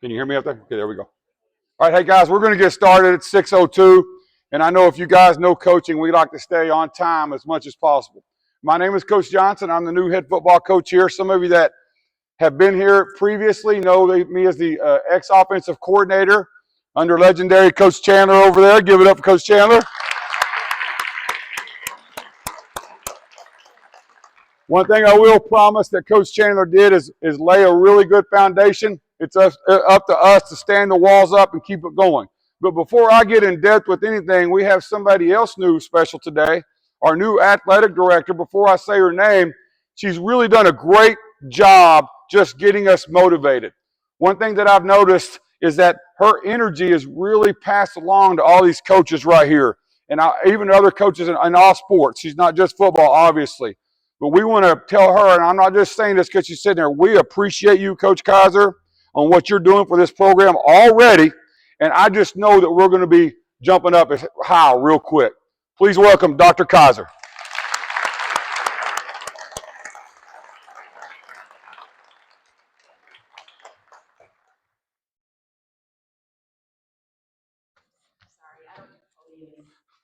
Can you hear me up there? Okay, there we go. All right, hey guys, we're going to get started at 6:02. And I know if you guys know coaching, we like to stay on time as much as possible. My name is Coach Johnson. I'm the new head football coach here. Some of you that have been here previously know me as the ex-offensive coordinator under legendary Coach Chandler over there. Give it up for Coach Chandler. One thing I will promise that Coach Chandler did is lay a really good foundation. It's up to us to stand the walls up and keep it going. But before I get in depth with anything, we have somebody else new special today, our new athletic director. Before I say her name, she's really done a great job just getting us motivated. One thing that I've noticed is that her energy is really passed along to all these coaches right here, and even other coaches in all sports. She's not just football, obviously. But we want to tell her, and I'm not just saying this because she's sitting there, we appreciate you, Coach Kaiser, on what you're doing for this program already. And I just know that we're going to be jumping up high real quick. Please welcome Dr. Kaiser.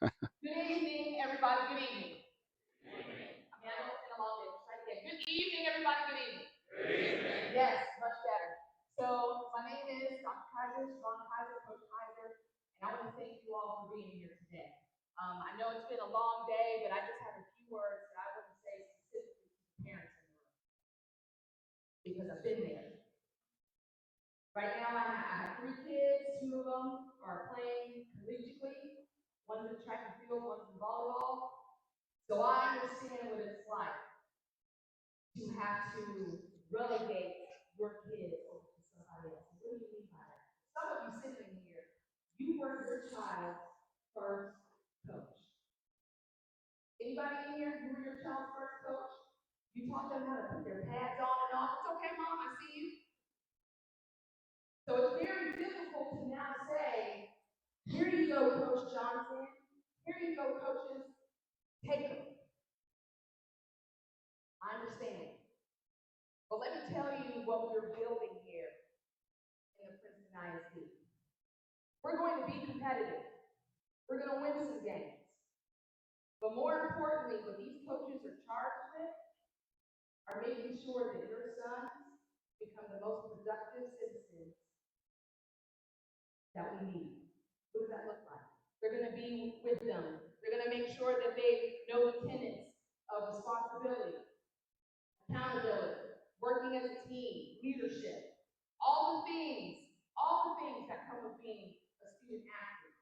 Good evening, everybody. Good evening. I mean, I know it's been a long day. Let's try it again. Good evening, everybody. Good evening. Yes, much better. So, my name is Dr. Kaiser, Ron Kaiser, Coach Kaiser, and I want to thank you all for being here today. I know it's been a long day, but I just have a few words that I want to say specifically to the parents in the room because I've been there. Right now, I have 3 kids. 2 of them are playing collegiately. One's in track and field, one's in volleyball. So I understand what it's like to have to relegate your kid over to somebody else. What do you mean by that? Some of you sitting here, you were your child's first coach. Anybody in here, you were your child's first coach? You taught them how to put their pads on and off. It's okay, Mom, I see you. So it's very difficult to now say, here you go, Coach Johnson. Here you go, coaches. Take them. I understand. But let me tell you what we're building here in the Princeton ISD. We're going to be competitive. We're going to win some games. But more importantly, what these coaches are charged with are making sure that your sons become the most productive citizens that we need. What does that look like? They're going to be with them. They're going to make sure that they know the tenets of responsibility, accountability, working as a team, leadership, all the things that come with being a student athlete.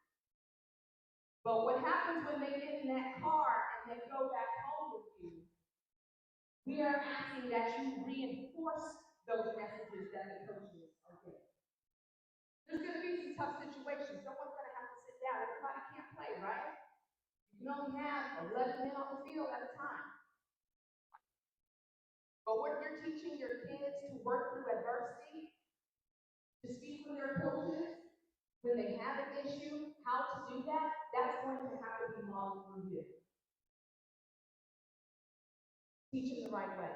But what happens when they get in that car and they go back home with you, we are asking that you reinforce those messages that the coaches are getting. There's going to be some tough situations. Someone's going to have to sit down. Everybody can't play, right? You can only have 11 men on the field at a time. But what you're teaching your kids to work through adversity, to speak with their coaches, when they have an issue, how to do that, that's going to have to be modeled through you. Teach them the right way.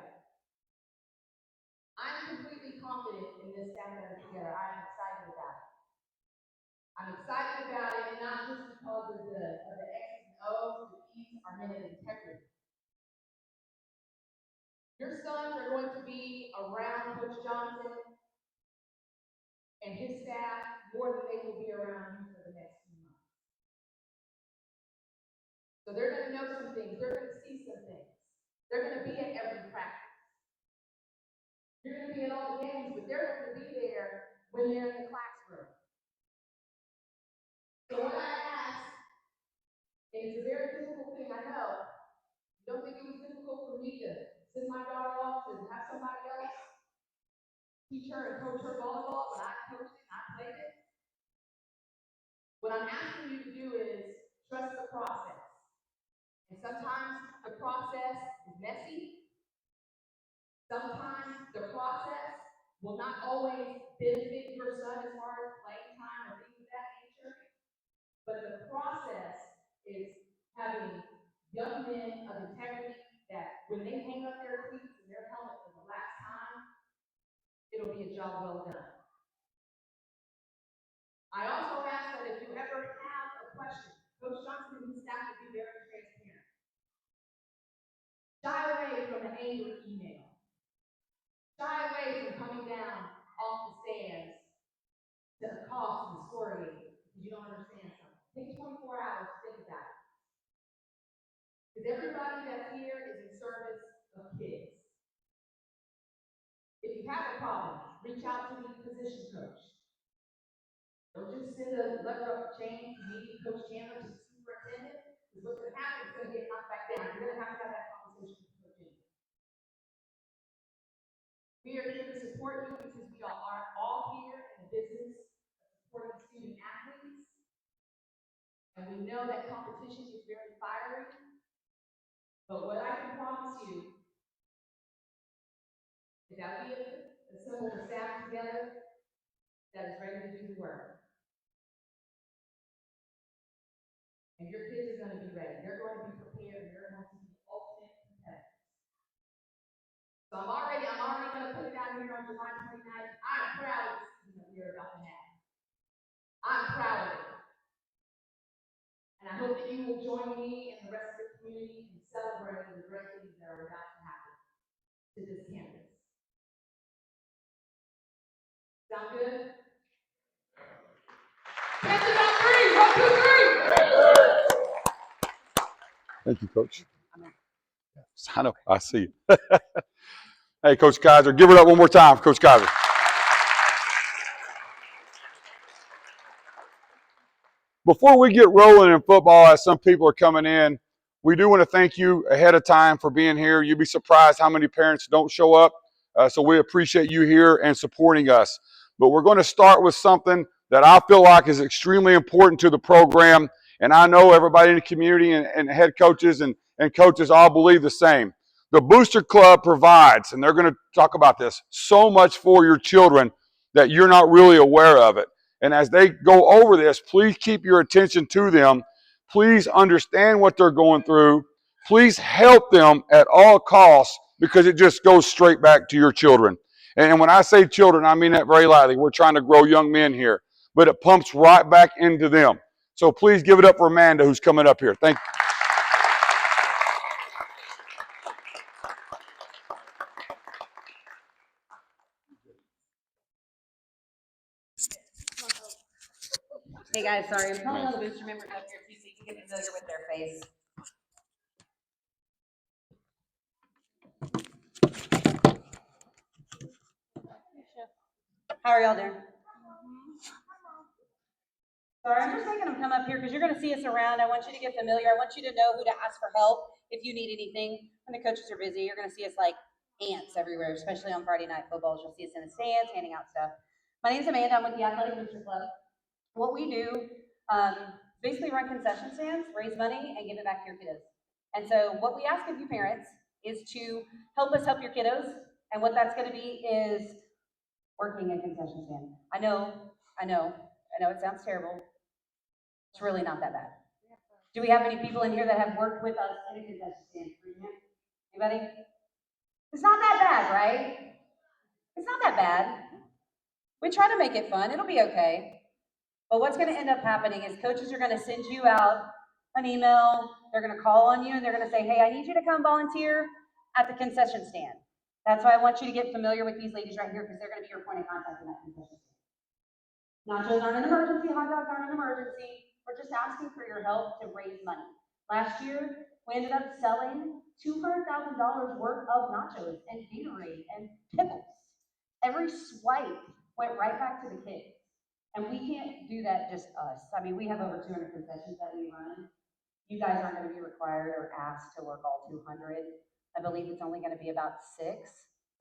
I'm completely confident in this staff that is together. I'm excited about it. I'm excited about it, not just because of the X's and O's, the P's are men of integrity. Your sons are going to be around Coach Johnson and his staff more than they will be around you for the next few months. So they're going to know some things. They're going to see some things. They're going to be at every practice. You're going to be at all the games, but they're going to be there when they're in the classroom. So what I ask, and it's a very difficult thing, I know. You don't think it was difficult for me to send my daughter off to have somebody else teach her and coach her volleyball when I coached it and I played it? What I'm asking you to do is trust the process. And sometimes the process is messy. Sometimes the process will not always benefit your son as far as playing time or things of that nature. But the process is having young men of integrity that when they hang up their cleats and their helmet for the last time, it'll be a job well done. lost and disoriented because you don't understand something. Take 24 hours to think about it. Because everybody that's here is in service of kids. If you have a problem, reach out to the position coach. Don't just send a letter up the chain to me, Coach Chandler, to the superintendent. Because what's going to happen is going to get knocked back down. You're going to have that conversation with Coach Chandler. We are here to support you because we are all here in the business of supporting student athletes. And we know that competition is very fiery. But what I can promise you is that we have assembled a staff together that is ready to do the work. And your kids are going to be ready. They're going to be prepared. They're going to be the ultimate competitors. So I'm already going to put it out here on July 29th. I'm proud of the season that we are about to have. I'm proud of it. And I hope that you will join me and the rest of the community in celebrating the great things that are about to happen to this campus. Sound good? Campus on three. 1, 2, 3. Thank you, Coach. I know. I see you. Hey, Coach Kaiser, give it up one more time, Coach Kaiser. Before we get rolling in football, as some people are coming in, we do want to thank you ahead of time for being here. You'd be surprised how many parents don't show up. So we appreciate you here and supporting us. But we're going to start with something that I feel like is extremely important to the program. And I know everybody in the community and head coaches and coaches all believe the same. The Booster Club provides, and they're going to talk about this, so much for your children that you're not really aware of it. And as they go over this, please keep your attention to them. Please understand what they're going through. Please help them at all costs because it just goes straight back to your children. And when I say children, I mean that very lightly. We're trying to grow young men here, but it pumps right back into them. So please give it up for Amanda, who's coming up here. Thank you. Hey guys, sorry, I'm calling all the booster members up here too so you can get familiar with their face. How are y'all doing? Sorry, I'm just making them come up here because you're going to see us around. I want you to get familiar. I want you to know who to ask for help if you need anything. When the coaches are busy, you're going to see us like ants everywhere, especially on Friday night footballs. You'll see us in the stands, handing out stuff. My name's Amanda. I'm with the Athletic Booster Club. What we do, basically run concession stands, raise money, and give it back to your kiddos. And so what we ask of you parents is to help us help your kiddos. And what that's going to be is working a concession stand. I know it sounds terrible. It's really not that bad. Do we have any people in here that have worked with us in a concession stand? Anybody? It's not that bad, right? It's not that bad. We try to make it fun. It'll be okay. But what's going to end up happening is coaches are going to send you out an email. They're going to call on you and they're going to say, hey, I need you to come volunteer at the concession stand. That's why I want you to get familiar with these ladies right here because they're going to be your point of contact in that concession stand. Nachos aren't an emergency, hot dogs aren't an emergency. We're just asking for your help to raise money. Last year, we ended up selling $200,000 worth of nachos and Gatorade and pickles. Every swipe went right back to the kids. And we can't do that just us. I mean, we have over 200 concessions that we run. You guys aren't going to be required or asked to work all 200. I believe it's only going to be about 6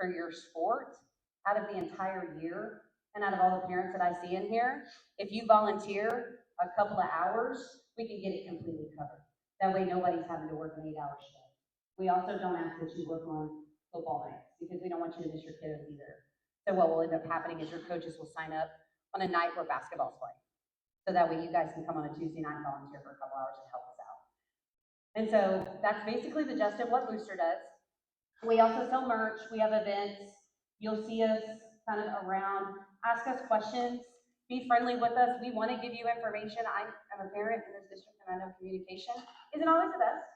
for your sport out of the entire year. And out of all the parents that I see in here, if you volunteer a couple of hours, we can get it completely covered. That way nobody's having to work an 8-hour shift. We also don't ask that you work on football nights because we don't want you to miss your kiddos either. So what will end up happening is your coaches will sign up on a night where basketball's playing. So that way you guys can come on a Tuesday night and volunteer for a couple hours and help us out. And so that's basically the gist of what Booster does. We also sell merch, we have events. You'll see us kind of around, ask us questions, be friendly with us. We want to give you information. I am a parent in this district and I know communication isn't always the best.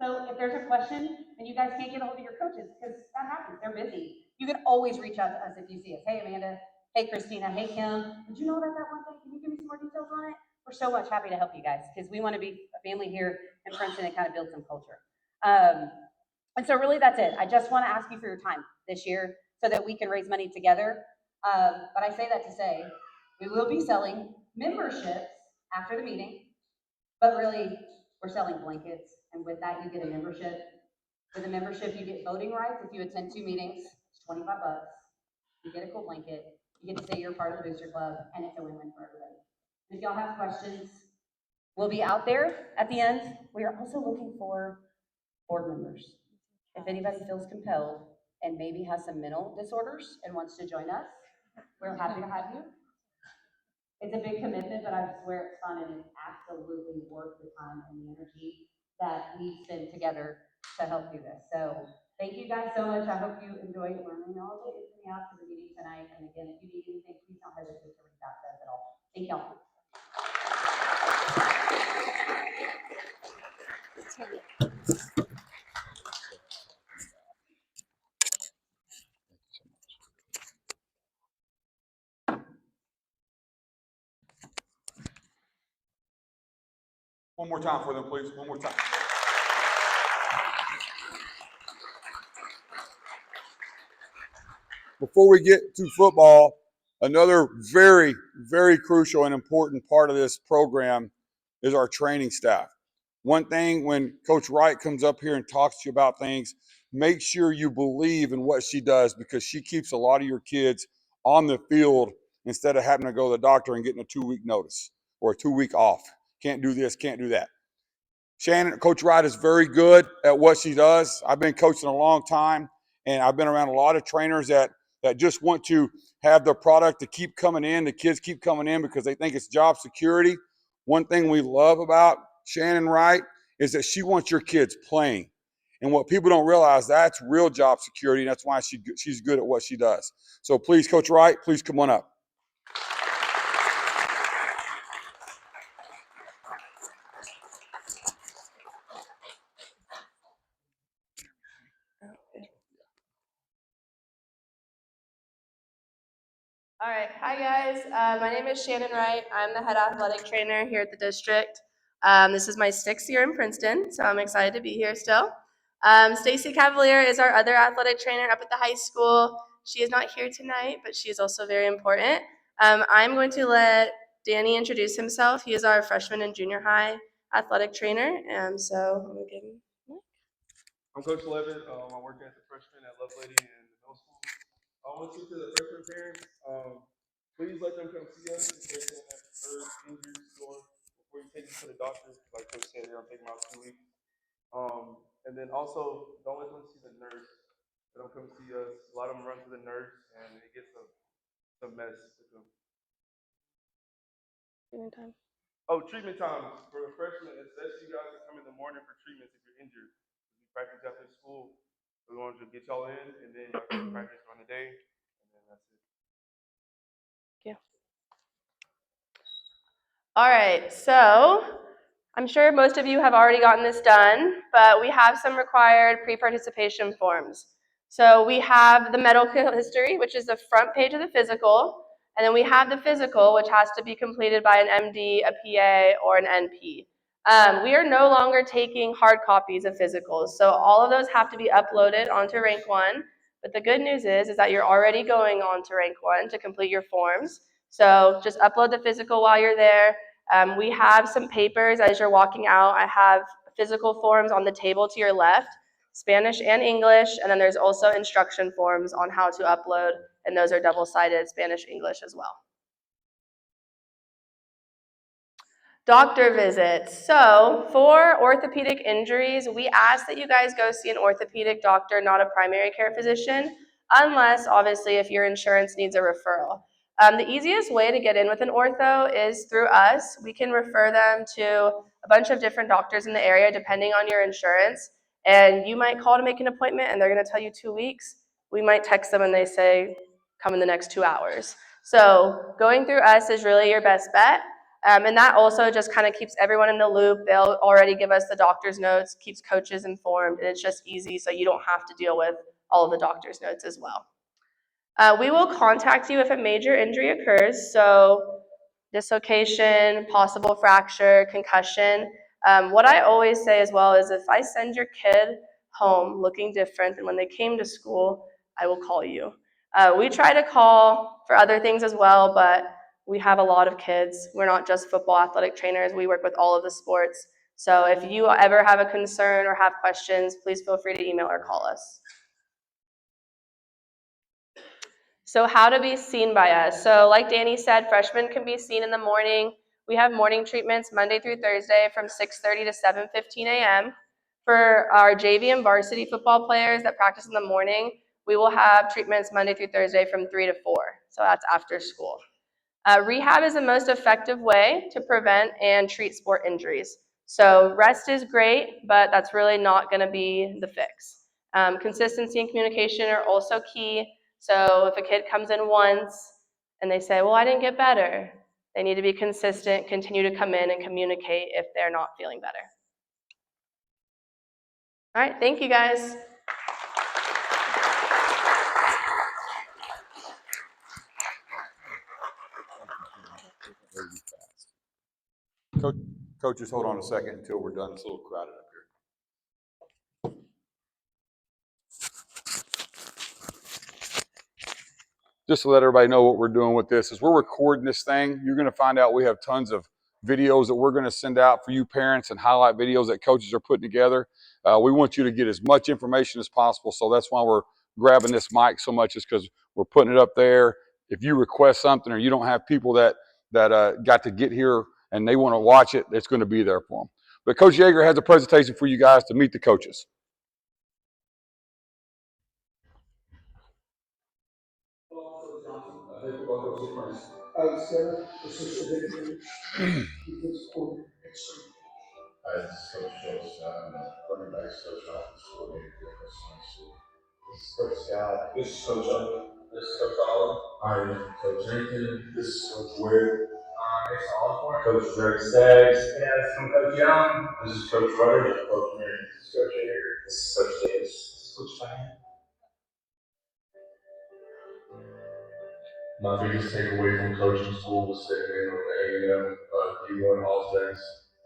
So if there's a question and you guys can't get a hold of your coaches, because that happens, they're busy, you can always reach out to us if you see us. Hey, Amanda, hey Christina, hey Kim, did you know about that one thing? Can you give me some more details on it? We're so much happy to help you guys because we want to be a family here in Princeton and kind of build some culture. And so really that's it. I just want to ask you for your time this year so that we can raise money together. But I say that to say we will be selling memberships after the meeting, but really we're selling blankets. And with that, you get a membership. With a membership, you get voting rights. If you attend 2 meetings, it's 25 bucks. You get a cool blanket. You get to say you're part of the booster club, and it's a win-win for everybody. If y'all have questions, we'll be out there at the end. We are also looking for board members. If anybody feels compelled and maybe has some mental disorders and wants to join us, we're happy to have you. It's a big commitment, but I swear it's fun and it's absolutely worth the time and the energy that we spend together to help do this. So thank you guys so much. I hope you enjoyed learning all the ins and outs of the meeting tonight. And again, if you need anything, please don't hesitate to reach out to us at all. Thank y'all. One more time for them, please. One more time. Before we get to football, another very, very crucial and important part of this program is our training staff. One thing, when Coach Wright comes up here and talks to you about things, make sure you believe in what she does, because she keeps a lot of your kids on the field instead of having to go to the doctor and getting a 2-week notice or a 2-week off. Can't do this, can't do that. Shannon, Coach Wright is very good at what she does. I've been coaching a long time, and I've been around a lot of trainers that just want to have the product to keep coming in. The kids keep coming in because they think it's job security. One thing we love about Shannon Wright is that she wants your kids playing. And what people don't realize, that's real job security, and that's why she's good at what she does. So please, Coach Wright, please come on up. All right, hi guys. My name is Shannon Wright. I'm the head athletic trainer here at the district. This is my 6th year in Princeton, so I'm excited to be here still. Stacy Cavalier is our other athletic trainer up at the high school. She is not here tonight, but she is also very important. I'm going to let Danny introduce himself. He is our freshman and junior high athletic trainer, so I'm going to give him. I'm Coach Levin. I work as a freshman at Lovelady in the middle school. I want to speak to the freshman parents. Please let them come see us if they're in that third injury store before you take them to the doctor. Like Coach said, they're gonna take them out 2 weeks. And then also don't let them see the nurse. They don't come see us. A lot of them run to the nurse, and it gets a mess with them. Treatment time. Oh, treatment times for the freshmen. It's best you guys to come in the morning for treatments if you're injured. We practice after school. We want to get y'all in, and then y'all can practice on the day, and then that's it. Yeah. All right, so I'm sure most of you have already gotten this done, but we have some required pre-participation forms. So we have the medical history, which is the front page of the physical, and then we have the physical, which has to be completed by an MD, a PA, or an NP. We are no longer taking hard copies of physicals, so all of those have to be uploaded onto Rank 1. But the good news is that you're already going on to Rank 1 to complete your forms. So just upload the physical while you're there. We have some papers as you're walking out. I have physical forms on the table to your left, Spanish and English, and then there's also instruction forms on how to upload, and those are double-sided, Spanish, English as well. Doctor visits. So for orthopedic injuries, we ask that you guys go see an orthopedic doctor, not a primary care physician, unless obviously if your insurance needs a referral. The easiest way to get in with an ortho is through us. We can refer them to a bunch of different doctors in the area depending on your insurance. And you might call to make an appointment and they're going to tell you 2 weeks. We might text them and they say, come in the next 2 hours. So going through us is really your best bet. And that also just kind of keeps everyone in the loop. They'll already give us the doctor's notes, keeps coaches informed, and it's just easy so you don't have to deal with all of the doctor's notes as well. We will contact you if a major injury occurs, so dislocation, possible fracture, concussion. What I always say as well is if I send your kid home looking different than when they came to school, I will call you. We try to call for other things as well, but we have a lot of kids. We're not just football athletic trainers. We work with all of the sports. So if you ever have a concern or have questions, please feel free to email or call us. So how to be seen by us. So like Danny said, freshmen can be seen in the morning. We have morning treatments Monday through Thursday from 6:30 to 7:15 a.m. For our JV and varsity football players that practice in the morning, we will have treatments Monday through Thursday from 3 to 4. So that's after school. Rehab is the most effective way to prevent and treat sport injuries. So rest is great, but that's really not going to be the fix. Consistency and communication are also key. So if a kid comes in once and they say, well, I didn't get better, they need to be consistent, continue to come in and communicate if they're not feeling better. All right, thank you guys. Coaches, hold on a second until we're done. It's a little crowded up here. Just to let everybody know what we're doing with this is we're recording this thing. You're going to find out we have tons of videos that we're going to send out for you parents and highlight videos that coaches are putting together. We want you to get as much information as possible. So that's why we're grabbing this mic so much, is because we're putting it up there. If you request something or you don't have people that got to get here and they want to watch it, it's going to be there for them. But Coach Yeager has a presentation for you guys to meet the coaches. This is Coach Schultz, running backs coach office coordinator here at Princeton High School. This is Coach Scott. This is Coach Owen. This is Coach Olive. I am Coach Nathan. This is Coach Wade. It's Olive. Coach Greg Staggs. Yeah, this is Coach Young. This is Coach Rudder. Coach Mary. This is Coach Hager. This is Coach Davis. This is Coach Diane. My biggest takeaway from coaching school was stepping in on the A&M D1 offense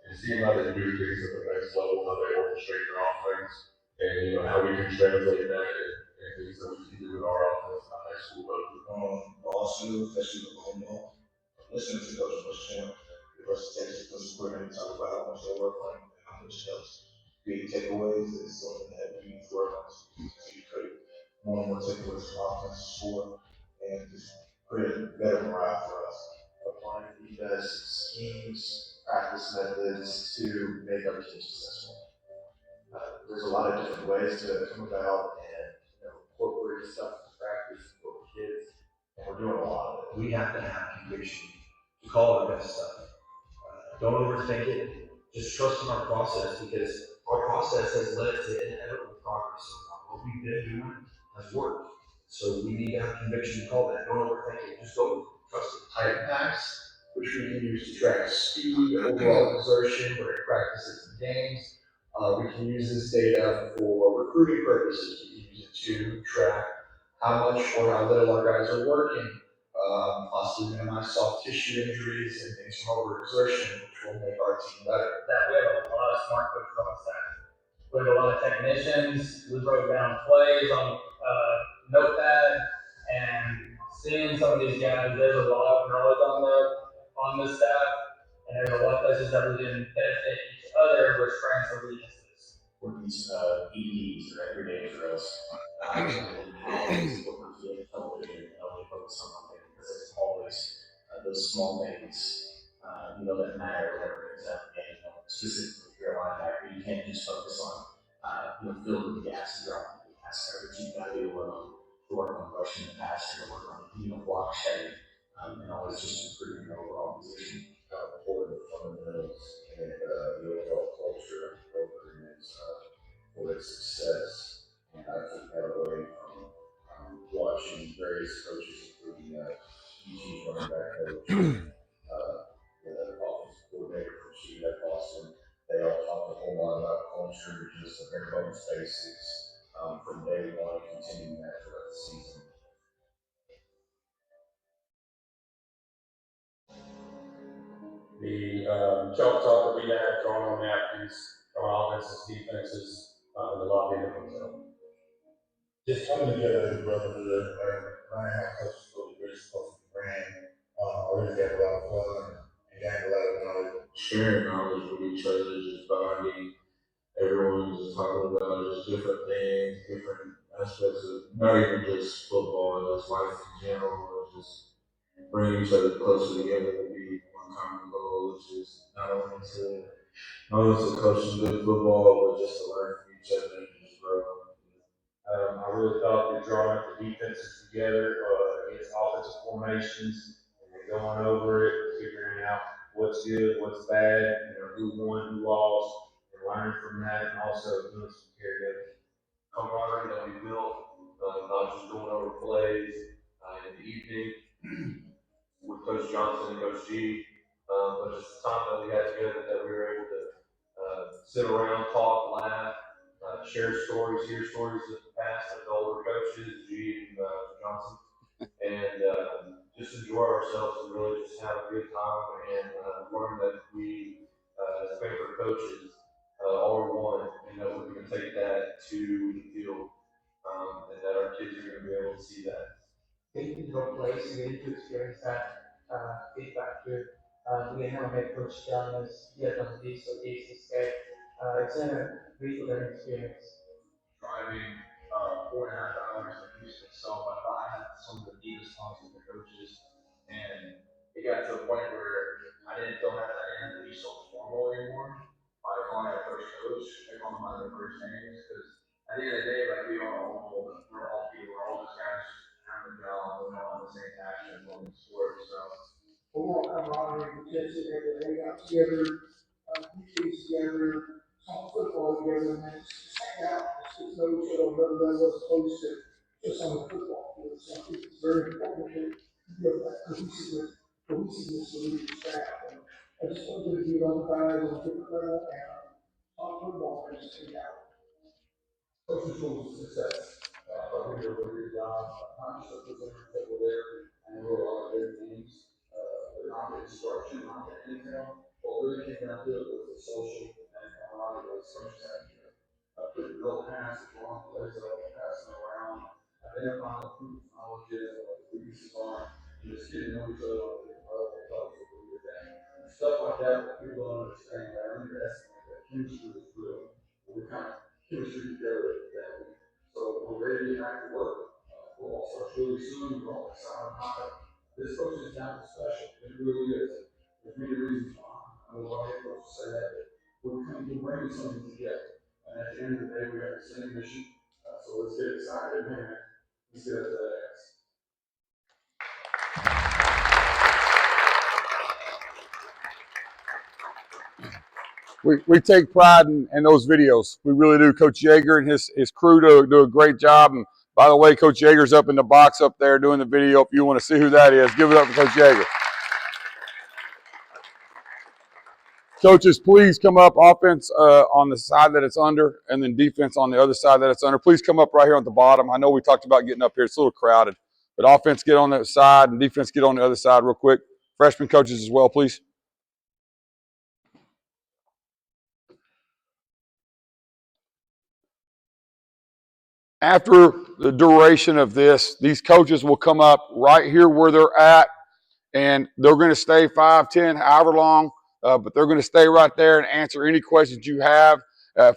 and seeing how they do things at the next level, how they orchestrate their offense, and how we can translate that and things that we can do in our offense at high school level. Also, especially the home ball, listening to Coach Bush, the presentation was great. Talk about how much they work on and how much helps. Big takeaways is something that we need to work on to create more and more takeaways from offense sport and just create a better morale for us. Applying the best schemes, practice methods to make our team successful. There's a lot of different ways to come about and incorporate stuff to practice for kids, and we're doing a lot of it. We have to have conviction to call our best stuff. Don't overthink it. Just trust in our process, because our process has led to inevitable progress. What we've been doing has worked. So we need to have conviction to call that. Don't overthink it. Just go trust it. Tight packs, which we can use to track speed, overall exertion, where it practices in games. We can use this data for recruiting purposes. We can use it to track how much or how little our guys are working, possibly minimize soft tissue injuries and things from overexertion, which will make our team better. That we have a lot of smart coaches on staff. We have a lot of technicians. We broke down plays on Notepad, and seeing some of these guys, there's a lot of knowledge on the staff, and there's a lot of places that we can benefit each other with strengths and weaknesses. For these EDs or everyday drills, and always look at television and only focus on one thing, because it's always those small things that matter whenever it's up. And specifically if you're a linebacker, you can't just focus on filling the gaps and dropping the pass coverage. You've got to be able to work on rushing the passer, to work on block shedding, and always just improving your overall position. For the fundamentals and the overall culture of the program is for its success. And I took that away from watching various coaches, including UT running back coach, the offensive coordinator from Steve at Boston. They all talked a whole lot about culture, just the bare bones basics from day one, continuing that throughout the season. the chalk talk that we had drawn on napkins from offenses, defenses, in the lobby of the hotel. Just coming together as a brotherhood, learning how coaches go to great supposed to be ran. I really had a lot of fun and gained a lot of knowledge. Sharing knowledge with each other, just bonding. Everyone was just talking about just different things, different aspects of not even just football, just life in general, just bringing each other closer together to be one common goal, which is not only to coach some good football, but just to learn from each other and just grow. I really thought that drawing up the defenses together against offensive formations and then going over it and figuring out what's good, what's bad, who won, who lost, and learning from that, and also doing some karaoke. Camaraderie that we built, not just going over plays in the evening with Coach Johnson and Coach G, but just the time that we had together that we were able to sit around, talk, laugh, share stories, hear stories of the past of the older coaches, G and Johnson, and just enjoy ourselves and really just have a good time and learn that we, as favorite coaches, are one, and that we're going to take that to the field, and that our kids are going to be able to see that. Getting into a place and getting to experience that feedback too. We have a head coach telling us, he has done this or this instead. It's a great learning experience. Driving 4.5 hours in Houston itself, I thought I had some of the deepest talks with the coaches, and it got to a point where I didn't feel that I didn't have to be so formal anymore by calling my first coach. I call them by their first names because at the end of the day, like we're all people, we're all just guys having a job, we're all on the same passion, we're in sports, so. Overall camaraderie, we just sit there, we hang out together, we things together, talk football together, and then just hang out, just get to know each other on another level as opposed to just on the football field. So I think it's very important that you have that cohesiveness with your staff. And I just wanted to be on guys on a different level and talk football and just hang out. Social tools of success. I think they're a really good job, not just the presenters that were there, and there were a lot of good things, but not the instruction, not the intel. What really came down to it was the social and camaraderie, like social action. Putting real passes, long plays up, passing around, identifying the proof knowledges, what the weaknesses are, and just getting to know each other on a different level. That was a really good thing. Stuff like that, people don't understand, I underestimate that chemistry is real. We kind of chemistry together that week. So we're ready to get back to work. Football starts really soon, we're all excited about it. This coaching staff is special, it really is. There's many reasons why. I know a lot of coaches say that, but we're coming to bring something together. And at the end of the day, we have the same mission. So let's get excited, man. Let's get up to that ass. We take pride in those videos. We really do. Coach Yeager and his crew do a great job. And by the way, Coach Yeager's up in the box up there doing the video. If you want to see who that is, give it up for Coach Yeager. Coaches, please come up. Offense on the side that it's under, and then defense on the other side that it's under. Please come up right here at the bottom. I know we talked about getting up here. It's a little crowded. But offense, get on that side, and defense, get on the other side real quick. Freshman coaches as well, please. After the duration of this, these coaches will come up right here where they're at, and they're going to stay 5, 10, however long, but they're going to stay right there and answer any questions you have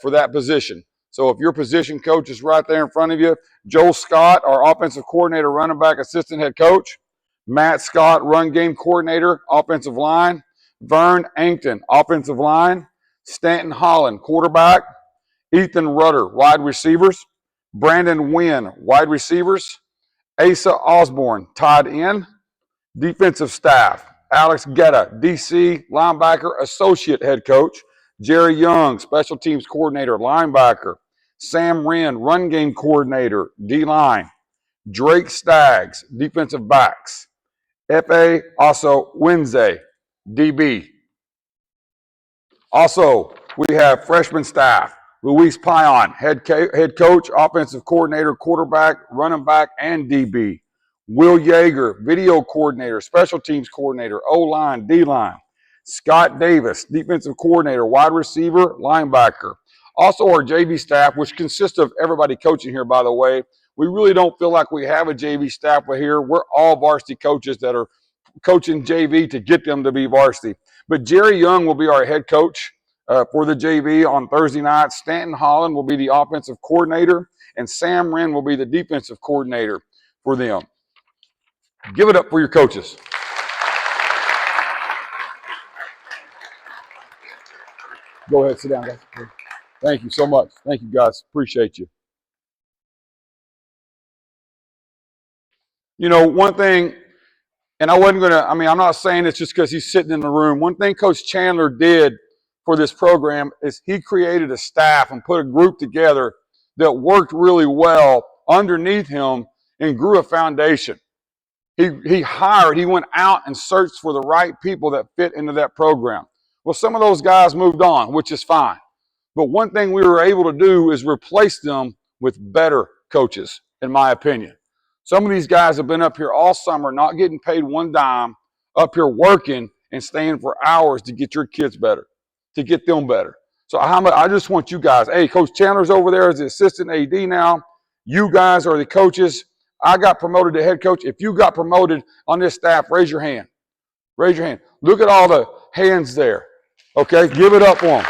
for that position. So if your position coach is right there in front of you, Joel Scott, our offensive coordinator, running back, assistant head coach. Matt Scott, run game coordinator, offensive line. Vern Ankton, offensive line. Stanton Holland, quarterback. Ethan Rudder, wide receivers. Brandon Wynn, wide receivers. Asa Osborne, tied end. Defensive staff, Alex Guetta, DC, linebacker, associate head coach. Jerry Young, special teams coordinator, linebacker. Sam Wren, run game coordinator, D-line. Drake Staggs, defensive backs. F.A. also Wednesday, DB. Also, we have freshman staff. Luis Pion, head coach, offensive coordinator, quarterback, running back, and DB. Will Yeager, video coordinator, special teams coordinator, O-line, D-line. Scott Davis, defensive coordinator, wide receiver, linebacker. Also our JV staff, which consists of everybody coaching here, by the way. We really don't feel like we have a JV staff here. We're all varsity coaches that are coaching JV to get them to be varsity. But Jerry Young will be our head coach for the JV on Thursday night. Stanton Holland will be the offensive coordinator, and Sam Wren will be the defensive coordinator for them. Give it up for your coaches. Go ahead, sit down, guys. Thank you so much. Thank you, guys. Appreciate you. You know, one thing, and I wasn't going to, I mean, I'm not saying it's just because he's sitting in the room. One thing Coach Chandler did for this program is he created a staff and put a group together that worked really well underneath him and grew a foundation. He went out and searched for the right people that fit into that program. Well, some of those guys moved on, which is fine. But one thing we were able to do is replace them with better coaches, in my opinion. Some of these guys have been up here all summer, not getting paid one dime, up here working and staying for hours to get your kids better, to get them better. So I just want you guys, hey, Coach Chandler's over there as the assistant AD now. You guys are the coaches. I got promoted to head coach. If you got promoted on this staff, raise your hand. Raise your hand. Look at all the hands there. Okay, give it up for them.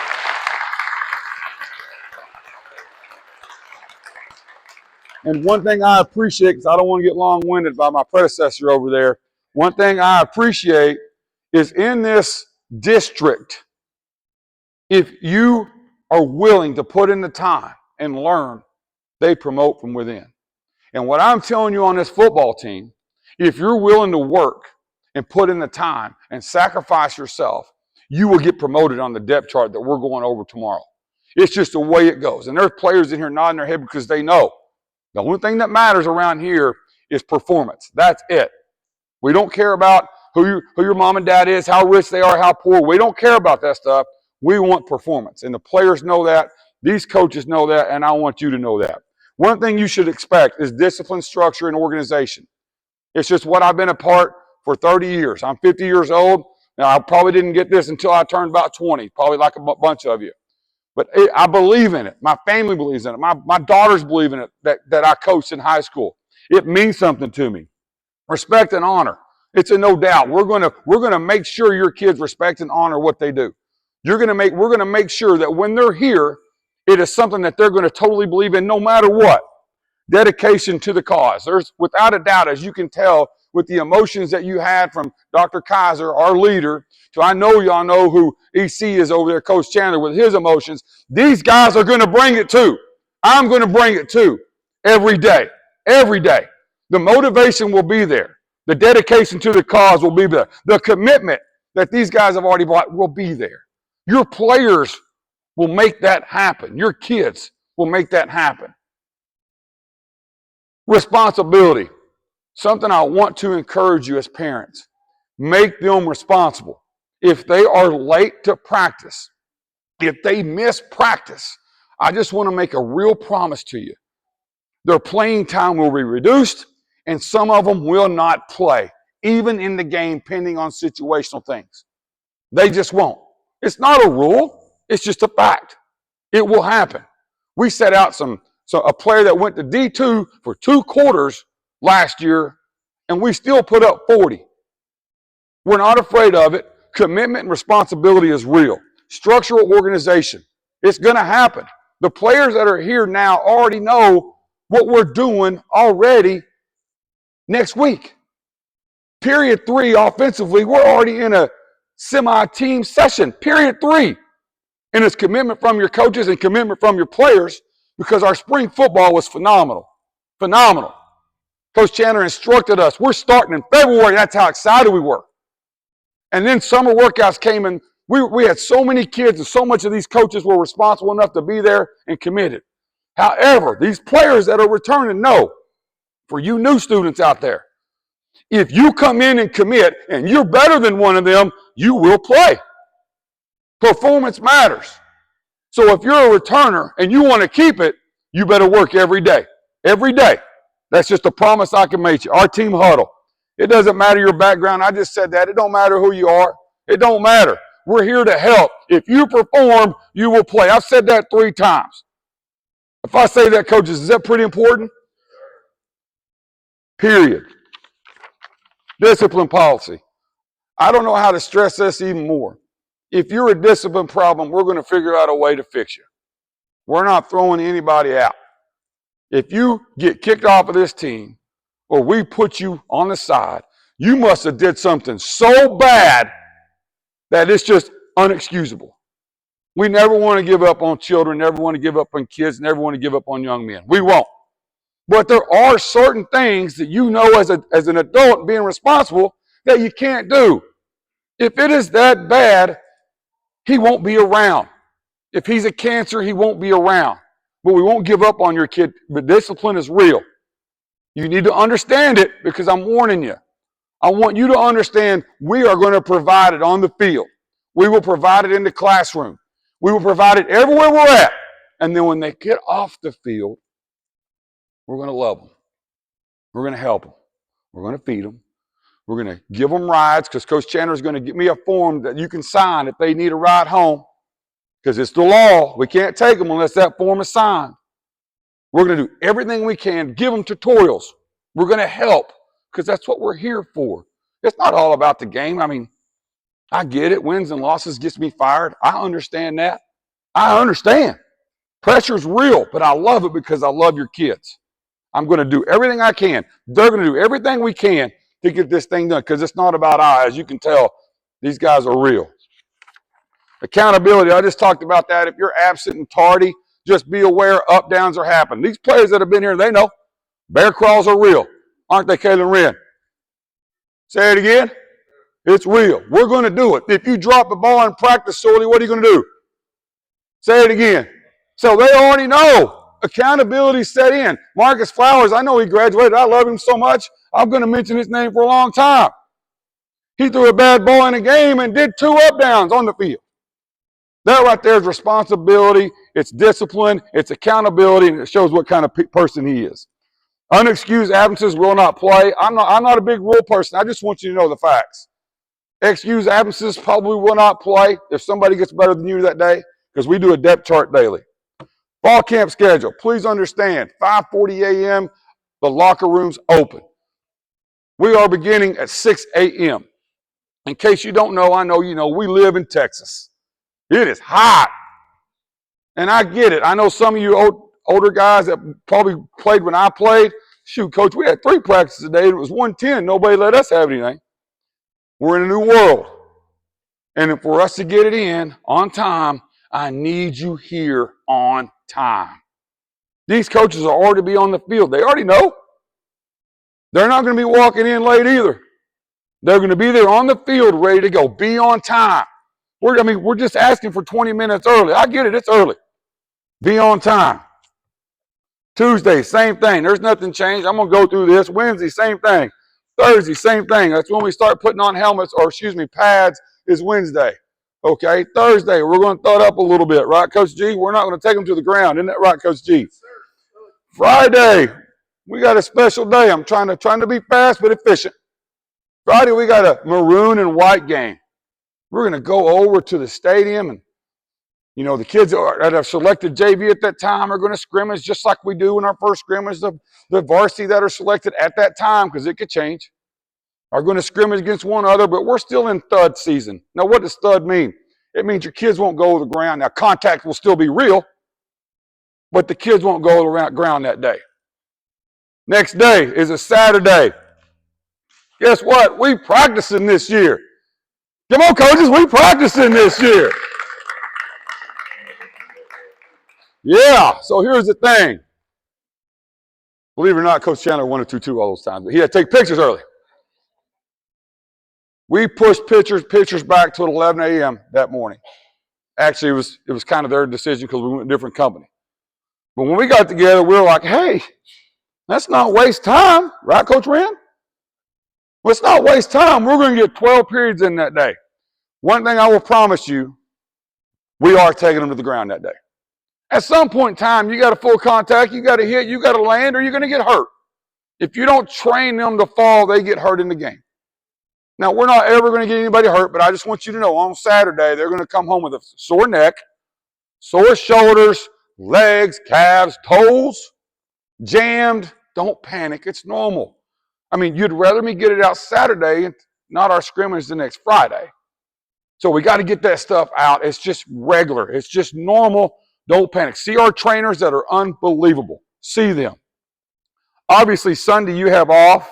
And one thing I appreciate, because I don't want to get long-winded by my predecessor over there, one thing I appreciate is in this district, if you are willing to put in the time and learn, they promote from within. And what I'm telling you on this football team, if you're willing to work and put in the time and sacrifice yourself, you will get promoted on the depth chart that we're going over tomorrow. It's just the way it goes. And there's players in here nodding their head because they know. The only thing that matters around here is performance. That's it. We don't care about who your mom and dad is, how rich they are, how poor. We don't care about that stuff. We want performance. And the players know that. These coaches know that, and I want you to know that. One thing you should expect is discipline, structure, and organization. It's just what I've been a part for 30 years. I'm 50 years old. Now, I probably didn't get this until I turned about 20, probably like a bunch of you. But I believe in it. My family believes in it. My daughters believe in it that I coached in high school. It means something to me. Respect and honor. It's a no doubt. We're gonna make sure your kids respect and honor what they do. We're gonna make sure that when they're here, it is something that they're going to totally believe in no matter what. Dedication to the cause. There's, without a doubt, as you can tell, with the emotions that you had from Dr. Kaiser, our leader, to I know y'all know who EC is over there, Coach Chandler, with his emotions. These guys are going to bring it too. I'm going to bring it too. Every day. Every day. The motivation will be there. The dedication to the cause will be there. The commitment that these guys have already brought will be there. Your players will make that happen. Your kids will make that happen. Responsibility. Something I want to encourage you as parents. Make them responsible. If they are late to practice, if they miss practice, I just want to make a real promise to you. Their playing time will be reduced, and some of them will not play, even in the game, pending on situational things. They just won't. It's not a rule. It's just a fact. It will happen. We set out a player that went to D2 for 2 quarters last year, and we still put up 40. We're not afraid of it. Commitment and responsibility is real. Structural organization. It's going to happen. The players that are here now already know what we're doing already next week. Period 3, offensively, we're already in a semi-team session. Period 3. And it's commitment from your coaches and commitment from your players because our spring football was phenomenal. Phenomenal. Coach Chandler instructed us. We're starting in February. That's how excited we were. And then summer workouts came and we had so many kids and so much of these coaches were responsible enough to be there and committed. However, these players that are returning know, for you new students out there, if you come in and commit and you're better than one of them, you will play. Performance matters. So if you're a returner and you want to keep it, you better work every day. Every day. That's just a promise I can make you. Our team huddle. It doesn't matter your background. I just said that. It don't matter who you are. It don't matter. We're here to help. If you perform, you will play. I've said that 3 times. If I say that, coaches, is that pretty important? Period. Discipline policy. I don't know how to stress this even more. If you're a discipline problem, we're going to figure out a way to fix you. We're not throwing anybody out. If you get kicked off of this team or we put you on the side, you must have did something so bad that it's just unexcusable. We never want to give up on children, never want to give up on kids, never want to give up on young men. We won't. But there are certain things that you know as an adult being responsible that you can't do. If it is that bad, he won't be around. If he's a cancer, he won't be around. But we won't give up on your kid. But discipline is real. You need to understand it because I'm warning you. I want you to understand we are going to provide it on the field. We will provide it in the classroom. We will provide it everywhere we're at. And then when they get off the field, we're going to love them. We're going to help them. We're going to feed them. We're going to give them rides because Coach Chandler is going to give me a form that you can sign if they need a ride home because it's the law. We can't take them unless that form is signed. We're going to do everything we can, give them tutorials. We're going to help because that's what we're here for. It's not all about the game. I mean, I get it. Wins and losses gets me fired. I understand that. I understand. Pressure's real, but I love it because I love your kids. I'm going to do everything I can. They're going to do everything we can to get this thing done because it's not about I. As you can tell, these guys are real. Accountability, I just talked about that. If you're absent and tardy, just be aware up downs are happening. These players that have been here, they know bear crawls are real. Aren't they, Kaylin Wren? Say it again. It's real. We're going to do it. If you drop the ball in practice sorely, what are you going to do? Say it again. So they already know. Accountability set in. Marcus Flowers, I know he graduated. I love him so much. I'm going to mention his name for a long time. He threw a bad ball in a game and did 2 up downs on the field. That right there is responsibility. It's discipline. It's accountability, and it shows what kind of person he is. Unexcused absences will not play. I'm not a big rule person. I just want you to know the facts. Excused absences probably will not play if somebody gets better than you that day because we do a depth chart daily. Fall camp schedule. Please understand, 5:40 a.m., the locker room's open. We are beginning at 6 a.m. In case you don't know, I know you know, we live in Texas. It is hot. And I get it. I know some of you older guys that probably played when I played. Shoot, coach, we had 3 practices a day. It was 1:10. Nobody let us have anything. We're in a new world. And for us to get it in on time, I need you here on time. These coaches are already be on the field. They already know. They're not going to be walking in late either. They're going to be there on the field ready to go. Be on time. We're just asking for 20 minutes early. I get it. It's early. Be on time. Tuesday, same thing. There's nothing changed. I'm going to go through this. Wednesday, same thing. Thursday, same thing. That's when we start putting on helmets, or pads is Wednesday. Okay, Thursday, we're going to throw it up a little bit, right, Coach G? We're not going to take them to the ground. Isn't that right, Coach G? Friday, we got a special day. I'm trying to be fast but efficient. Friday, we got a maroon and white game. We're going to go over to the stadium, and the kids that have selected JV at that time are going to scrimmage just like we do in our first scrimmage. The varsity that are selected at that time, because it could change, are going to scrimmage against one another, but we're still in thud season. Now, what does thud mean? It means your kids won't go to the ground. Now, contact will still be real, but the kids won't go to the ground that day. Next day is a Saturday. Guess what? We practicing this year. Come on, coaches, we practicing this year. Yeah, so here's the thing. Believe it or not, Coach Chandler wanted to all those times, but he had to take pictures early. We pushed pictures back to 11 a.m. that morning. Actually, it was kind of their decision because we went to a different company. But when we got together, we were like, hey, let's not waste time, right, Coach Wren? Let's not waste time. We're going to get 12 periods in that day. One thing I will promise you, we are taking them to the ground that day. At some point in time, you got a full contact, you got to hit, you got to land, or you're going to get hurt. If you don't train them to fall, they get hurt in the game. Now, we're not ever going to get anybody hurt, but I just want you to know on Saturday, they're going to come home with a sore neck, sore shoulders, legs, calves, toes, jammed. Don't panic. It's normal. I mean, you'd rather me get it out Saturday and not our scrimmage the next Friday. So we got to get that stuff out. It's just regular. It's just normal. Don't panic. See our trainers that are unbelievable. See them. Obviously, Sunday you have off.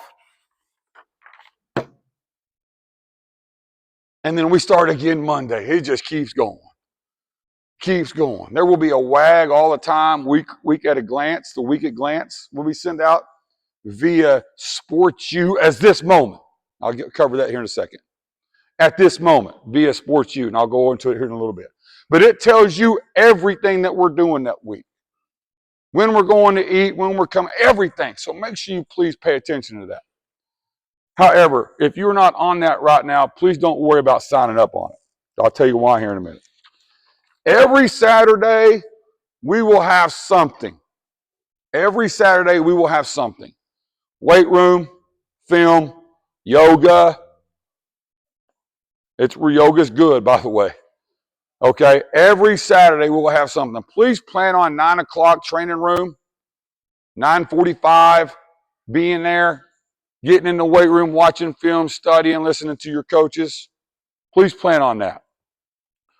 And then we start again Monday. It just keeps going. Keeps going. There will be a WAG all the time, week at a glance. The week at glance will be sent out via Sports U as this moment. I'll cover that here in a second. At this moment, via Sports U, and I'll go into it here in a little bit. But it tells you everything that we're doing that week. When we're going to eat, when we're coming, everything. So make sure you please pay attention to that. However, if you're not on that right now, please don't worry about signing up on it. I'll tell you why here in a minute. Every Saturday, we will have something. Every Saturday, we will have something. Weight room, film, yoga. Yoga's good, by the way. Okay, every Saturday, we will have something. Please plan on 9 o'clock training room, 9:45, being there, getting in the weight room, watching film, studying, listening to your coaches. Please plan on that.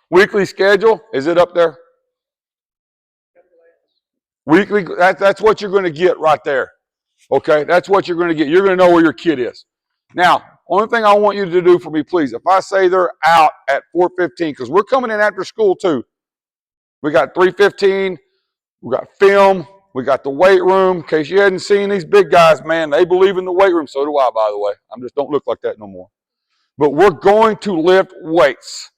Weekly schedule, is it up there? Weekly, that's what you're going to get right there. Okay, that's what you're going to get. You're going to know where your kid is. Now, only thing I want you to do for me, please, if I say they're out at 4:15, because we're coming in after school too. We got 3:15, we got film, we got the weight room. In case you hadn't seen these big guys, man, they believe in the weight room. So do I, by the way. I just don't look like that no more. But we're going to lift weights.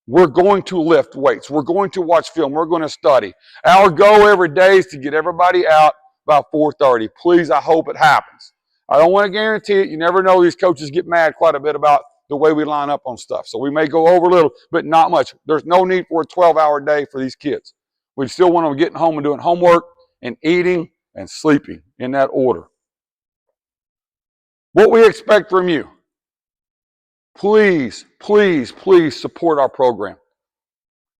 We're going to lift weights. We're going to watch film. We're going to study. Our goal every day is to get everybody out by 4:30. Please, I hope it happens. I don't want to guarantee it. You never know. These coaches get mad quite a bit about the way we line up on stuff. So we may go over a little, but not much. There's no need for a 12-hour day for these kids. We still want them getting home and doing homework and eating and sleeping in that order. What we expect from you. Please, please, please support our program.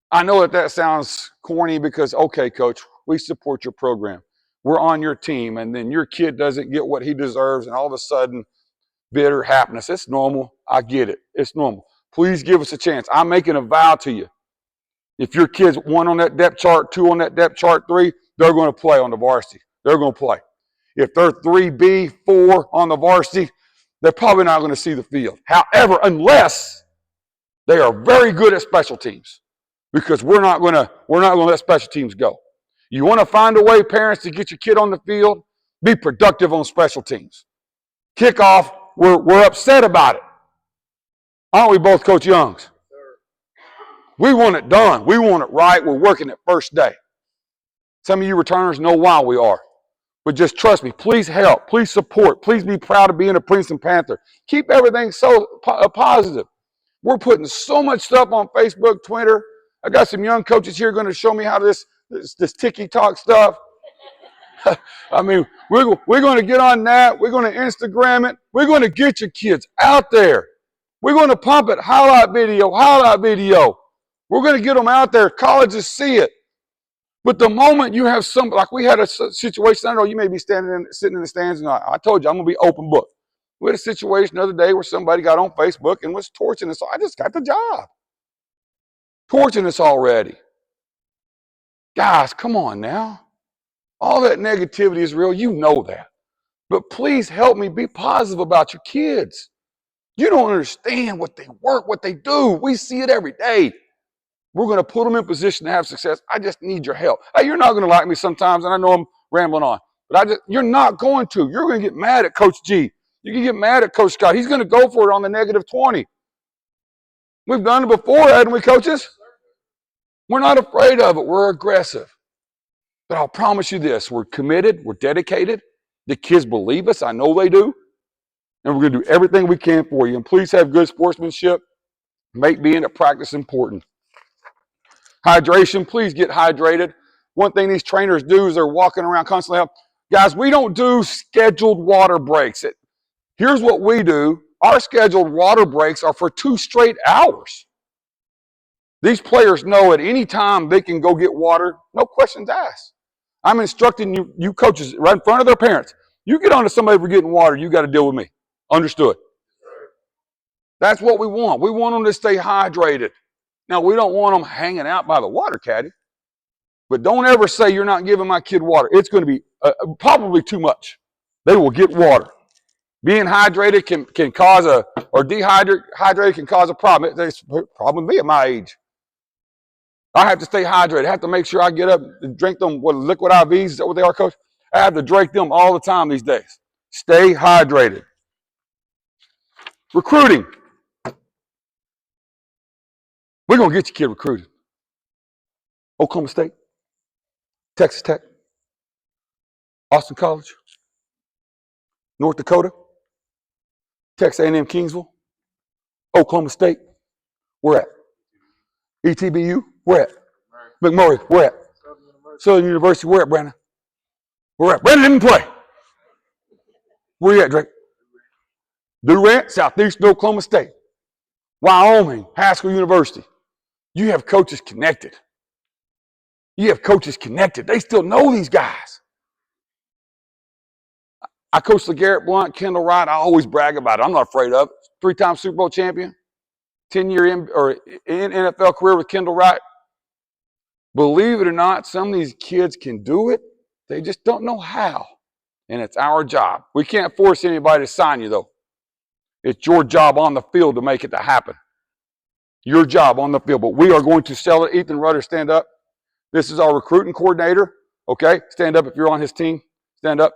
I know that sounds corny because, okay, coach, we support your program. We're on your team, and then your kid doesn't get what he deserves, and all of a sudden, bitter happiness. It's normal. I get it. It's normal. Please give us a chance. I'm making a vow to you. If your kid's 1 on that depth chart, 2 on that depth chart, 3, they're going to play on the varsity. They're going to play. If they're 3B, 4 on the varsity, they're probably not going to see the field. However, unless they are very good at special teams, because we're not going to let special teams go. You want to find a way, parents, to get your kid on the field, be productive on special teams. Kickoff, we're upset about it. Aren't we both, Coach Youngs? We want it done. We want it right. We're working it first day. Some of you returners know why we are. But just trust me. Please help. Please support. Please be proud of being a Princeton Panther. Keep everything so positive. We're putting so much stuff on Facebook, Twitter. I got some young coaches here going to show me how this TikTok stuff. I mean, we're going to get on that. We're going to Instagram it. We're going to get your kids out there. We're going to pump it. Highlight video. We're going to get them out there. Colleges see it. But the moment you have like we had a situation, I know you may be sitting in the stands, and I told you I'm going to be open book. We had a situation the other day where somebody got on Facebook and was torching us. I just got the job. Torching us already. Guys, come on now. All that negativity is real. You know that. But please help me be positive about your kids. You don't understand what they work, what they do. We see it every day. We're going to put them in position to have success. I just need your help. Hey, you're not going to like me sometimes, and I know I'm rambling on. But you're not going to. You're going to get mad at Coach G. You can get mad at Coach Scott. He's going to go for it on the -20. We've done it before, haven't we, coaches? We're not afraid of it. We're aggressive. But I'll promise you this. We're committed. We're dedicated. The kids believe us. I know they do. And we're going to do everything we can for you. And please have good sportsmanship. Make being at practice important. Hydration. Please get hydrated. One thing these trainers do is they're walking around constantly. Guys, we don't do scheduled water breaks. Here's what we do. our scheduled water breaks are for 2 straight hours. These players know at any time they can go get water, no questions asked. I'm instructing you coaches right in front of their parents. You get onto somebody for getting water, you got to deal with me. Understood? That's what we want. We want them to stay hydrated. Now, we don't want them hanging out by the water caddy, but don't ever say you're not giving my kid water. It's going to be probably too much. They will get water. Being hydrated can cause or dehydrated can cause a problem. It's a problem with me at my age. I have to stay hydrated. I have to make sure I get up and drink them with liquid IVs. Is that what they are, Coach? I have to drink them all the time these days. Stay hydrated. Recruiting. We're going to get your kid recruited. Oklahoma State, Texas Tech, Austin College, North Dakota, Texas A&M Kingsville, Oklahoma State. Where at? ETBU. Where at? McMurray. Where at? Southern University. Where at, Brandon? Where at? Brandon didn't play. Where you at, Drake? Durant, Southeast Oklahoma State. Wyoming, Haskell University. You have coaches connected. You have coaches connected. They still know these guys. I coached LeGarrette Blount, Kendall Wright. I always brag about it. I'm not afraid of it. 3-time Super Bowl champion. 10-year in NFL career with Kendall Wright. Believe it or not, some of these kids can do it. They just don't know how. And it's our job. We can't force anybody to sign you, though. It's your job on the field to make it to happen. Your job on the field. But we are going to sell it. Ethan Rudder, stand up. This is our recruiting coordinator. Okay? Stand up if you're on his team. Stand up.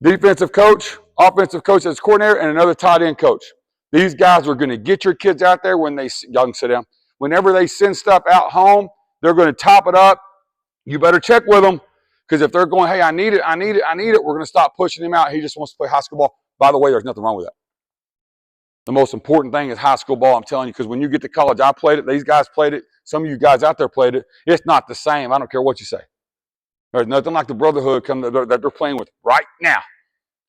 Defensive coach, offensive coach as coordinator, and another tight end coach. These guys are going to get your kids out there when y'all can sit down. Whenever they send stuff out home, they're going to top it up. You better check with them, because if they're going, hey, I need it, we're going to stop pushing him out. He just wants to play high school ball. By the way, there's nothing wrong with that. The most important thing is high school ball, I'm telling you, because when you get to college, I played it, these guys played it, some of you guys out there played it. It's not the same. I don't care what you say. There's nothing like the brotherhood that they're playing with right now.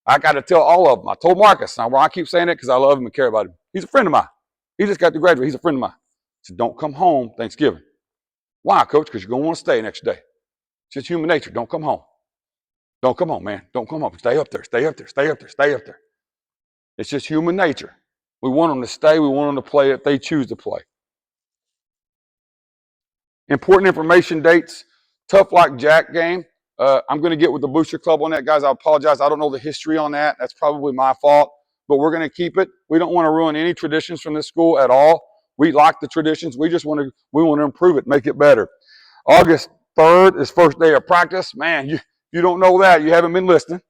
I got to tell all of them. I told Marcus. Now, I keep saying it because I love him and care about him. He's a friend of mine. He just got to graduate. He's a friend of mine. I said, don't come home Thanksgiving. Why, Coach? Because you're going to want to stay next day. It's just human nature. Don't come home. Don't come home, man. Don't come home. Stay up there. Stay up there. Stay up there. Stay up there. It's just human nature. We want them to stay. We want them to play if they choose to play. Important information dates. Tough Like Jack game. I'm going to get with the Booster Club on that, guys. I apologize. I don't know the history on that. That's probably my fault. But we're going to keep it. We don't want to ruin any traditions from this school at all. We like the traditions. We want to improve it, make it better. August 3rd is first day of practice. Man, you don't know that. You haven't been listening.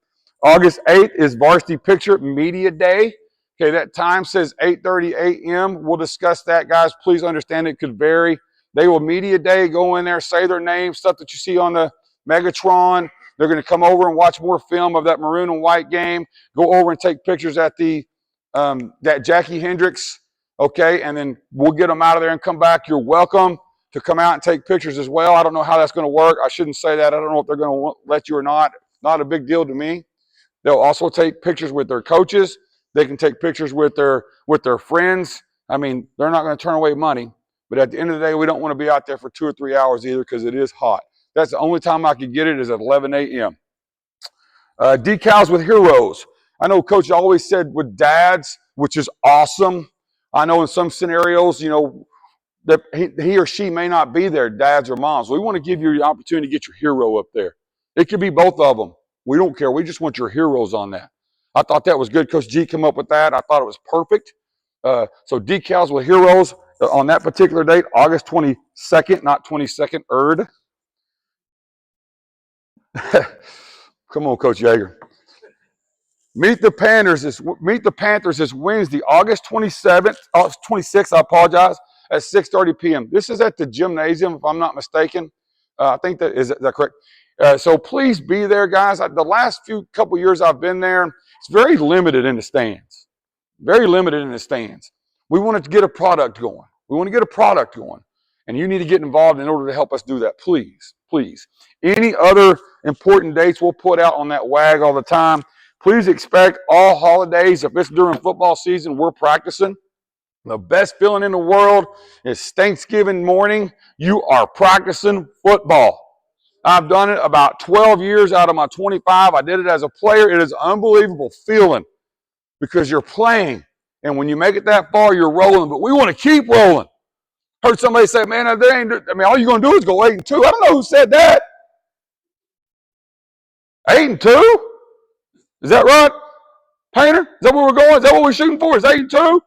August 8th is Varsity Picture Media Day. Okay, that time says 8:30 a.m. We'll discuss that, guys. Please understand it could vary. They will media day, go in there, say their name, stuff that you see on the Megatron. They're going to come over and watch more film of that maroon and white game, go over and take pictures at the that Jackie Hendricks, okay, and then we'll get them out of there and come back. You're welcome to come out and take pictures as well. I don't know how that's going to work. I shouldn't say that. I don't know if they're going to let you or not. Not a big deal to me. They'll also take pictures with their coaches. They can take pictures with their friends. I mean, they're not going to turn away money. But at the end of the day, we don't want to be out there for 2 or 3 hours either, because it is hot. That's the only time I could get it is at 11 a.m. Decals with heroes. I know Coach always said with dads, which is awesome. I know in some scenarios, you know, that he or she may not be there, dads or moms. We want to give you the opportunity to get your hero up there. It could be both of them. We don't care. We just want your heroes on that. I thought that was good. Coach G came up with that. I thought it was perfect. So decals with heroes on that particular date, August 22nd, not 22nd. Come on, Coach Yeager. Meet the Panthers is Wednesday, August 26th, I apologize, at 6:30 p.m. This is at the gymnasium, if I'm not mistaken. I think is that correct? So please be there, guys. The last couple years I've been there, it's very limited in the stands. Very limited in the stands. We want to get a product going. And you need to get involved in order to help us do that. Please, please. Any other important dates we'll put out on that WAG all the time. Please expect all holidays. If it's during football season, we're practicing. The best feeling in the world is Thanksgiving morning. You are practicing football. I've done it about 12 years out of my 25. I did it as a player. It is an unbelievable feeling because you're playing. And when you make it that far, you're rolling. But we want to keep rolling. Heard somebody say, man, all you're going to do is go 8-2. I don't know who said that. 8-2? Is that right? Painter? Is that where we're going? Is that what we're shooting for? Is 8-2?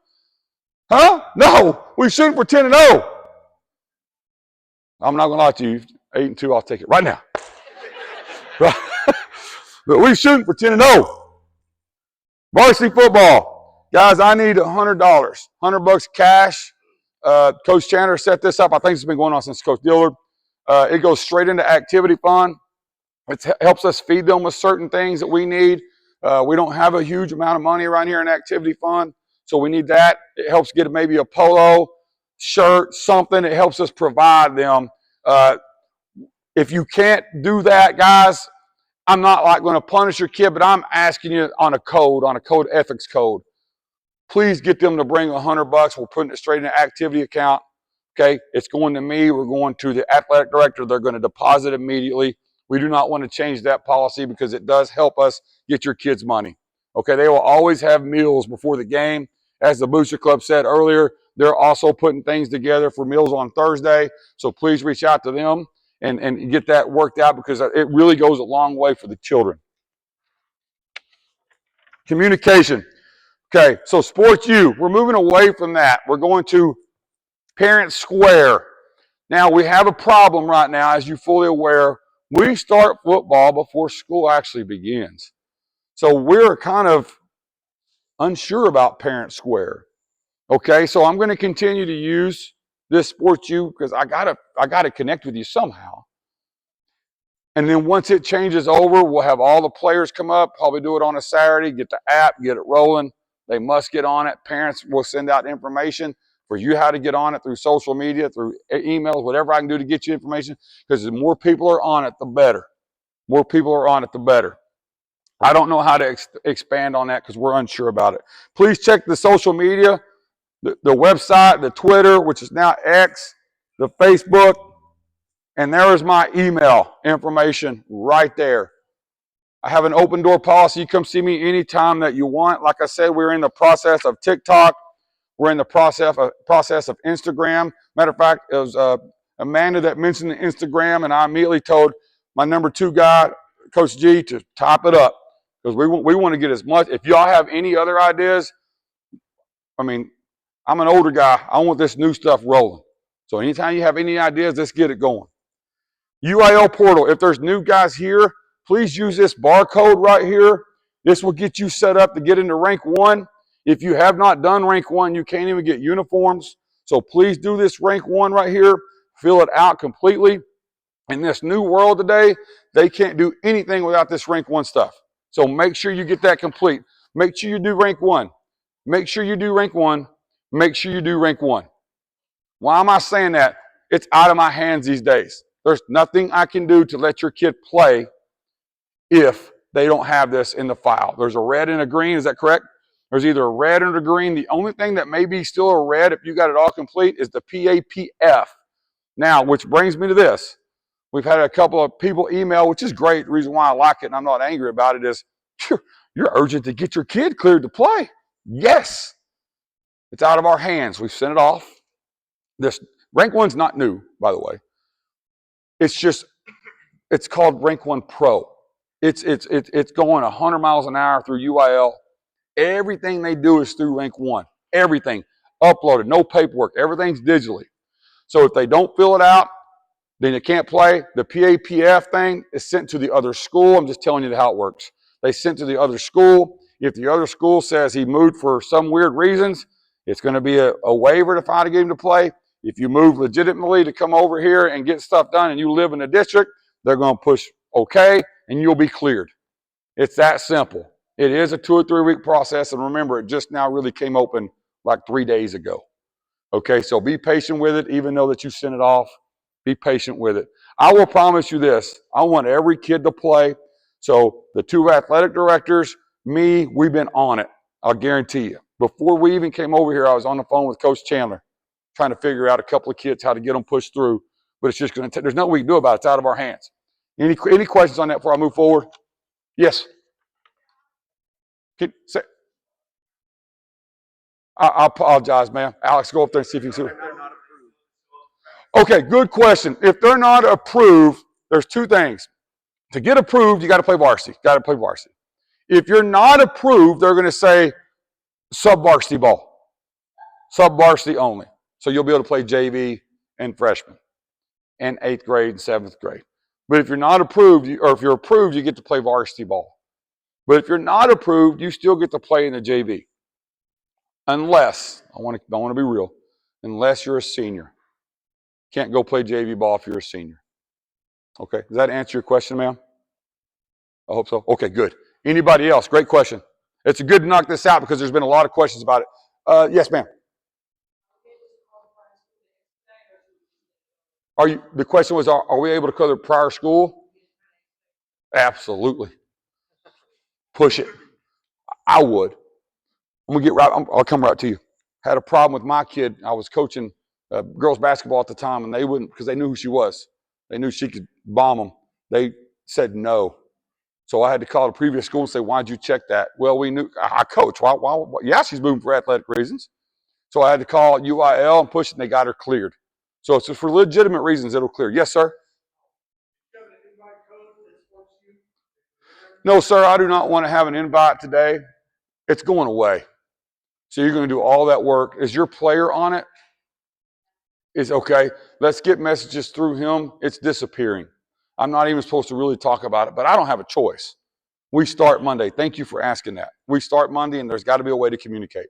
Huh? No, we're shooting for 10-0. I'm not going to lie to you. 8-2, I'll take it right now. Right? But we're shooting for 10-0. Varsity football. Guys, I need $100. $100 cash. Coach Chandler set this up. I think it's been going on since Coach Dillard. It goes straight into activity fund. It helps us feed them with certain things that we need. We don't have a huge amount of money around here in activity fund, so we need that. It helps get maybe a polo, shirt, something. It helps us provide them. If you can't do that, guys, I'm not like going to punish your kid, but I'm asking you on a code ethics code. Please get them to bring $100. We're putting it straight in an activity account. Okay, it's going to me. We're going to the athletic director. They're going to deposit immediately. We do not want to change that policy because it does help us get your kids money. Okay, they will always have meals before the game. As the Booster Club said earlier, they're also putting things together for meals on Thursday. So please reach out to them and get that worked out because it really goes a long way for the children. Communication. Okay, so Sports U, we're moving away from that. We're going to Parent Square. Now, we have a problem right now, as you're fully aware. We start football before school actually begins. So we're kind of unsure about Parent Square. Okay, so I'm going to continue to use this Sports U because I gotta connect with you somehow. And then once it changes over, we'll have all the players come up, probably do it on a Saturday, get the app, get it rolling. They must get on it. Parents will send out information for you how to get on it through social media, through emails, whatever I can do to get you information, because the more people are on it, the better. More people are on it, the better. I don't know how to expand on that because we're unsure about it. Please check the social media, the website, the Twitter, which is now X, the Facebook, and there is my email information right there. I have an open door policy. You come see me anytime that you want. Like I said, we're in the process of TikTok. We're in the process of Instagram. Matter of fact, it was Amanda that mentioned the Instagram, and I immediately told my number 2 guy, Coach G, to top it up because we want to get as much. If y'all have any other ideas, I mean, I'm an older guy. I want this new stuff rolling. So anytime you have any ideas, let's get it going. UIL portal. If there's new guys here, please use this barcode right here. This will get you set up to get into rank 1. If you have not done rank 1, you can't even get uniforms. So please do this rank 1 right here. Fill it out completely. In this new world today, they can't do anything without this rank 1 stuff. So make sure you get that complete. Make sure you do rank 1. Make sure you do rank 1. Make sure you do rank 1. Why am I saying that? It's out of my hands these days. There's nothing I can do to let your kid play if they don't have this in the file. There's a red and a green, is that correct? There's either a red or a green. The only thing that may be still a red if you got it all complete is the PAPF. Now, which brings me to this. We've had a couple of people email, which is great. The reason why I like it and I'm not angry about it is you're urgent to get your kid cleared to play. Yes. It's out of our hands. We've sent it off. This rank 1's not new, by the way. It's called Rank 1 Pro. It's going 100 miles an hour through UIL. Everything they do is through Rank 1. Everything. Uploaded, no paperwork. Everything's digitally. So if they don't fill it out, then they can't play. The PAPF thing is sent to the other school. I'm just telling you how it works. They sent to the other school. If the other school says he moved for some weird reasons, it's going to be a waiver to finally get him to play. If you move legitimately to come over here and get stuff done and you live in the district, they're going to push okay and you'll be cleared. It's that simple. It is a 2 or 3 week process, and remember, it just now really came open like 3 days ago. Okay, so be patient with it, even though that you sent it off. Be patient with it. I will promise you this. I want every kid to play. So the 2 athletic directors, we've been on it. I'll guarantee you. Before we even came over here, I was on the phone with Coach Chandler trying to figure out a couple of kids how to get them pushed through. But it's just going to take, there's nothing we can do about it. It's out of our hands. Any questions on that before I move forward? Yes. I apologize, ma'am. Alex, go up there and see if you can see. Okay, good question. If they're not approved, there's two things. To get approved, you got to play varsity. Got to play varsity. If you're not approved, they're going to say sub-varsity ball. Sub-varsity only. So you'll be able to play JV and freshman and 8th grade and 7th grade. But if you're not approved, or if you're approved, you get to play varsity ball. But if you're not approved, you still get to play in the JV. Unless, I want to be real, unless you're a senior. Can't go play JV ball if you're a senior. Okay, does that answer your question, ma'am? I hope so. Okay, good. Anybody else? Great question. It's good to knock this out because there's been a lot of questions about it. Yes, ma'am. The question was, are we able to cover prior school? Absolutely. Push it. I would. I'm gonna get right. I'll come right to you. Had a problem with my kid. I was coaching girls basketball at the time, and they wouldn't, because they knew who she was. They knew she could bomb them. They said no. So I had to call the previous school and say, "Why'd you check that?" Well, we knew I coach. Why? Yeah, she's moving for athletic reasons. So I had to call UIL and push it, and they got her cleared. So it's for legitimate reasons it'll clear. Yes, sir. No, sir. I do not want to have an invite today. It's going away. So you're going to do all that work. Is your player on it? Is okay. Let's get messages through him. It's disappearing. I'm not even supposed to really talk about it, but I don't have a choice. We start Monday. Thank you for asking that. We start Monday, and there's got to be a way to communicate.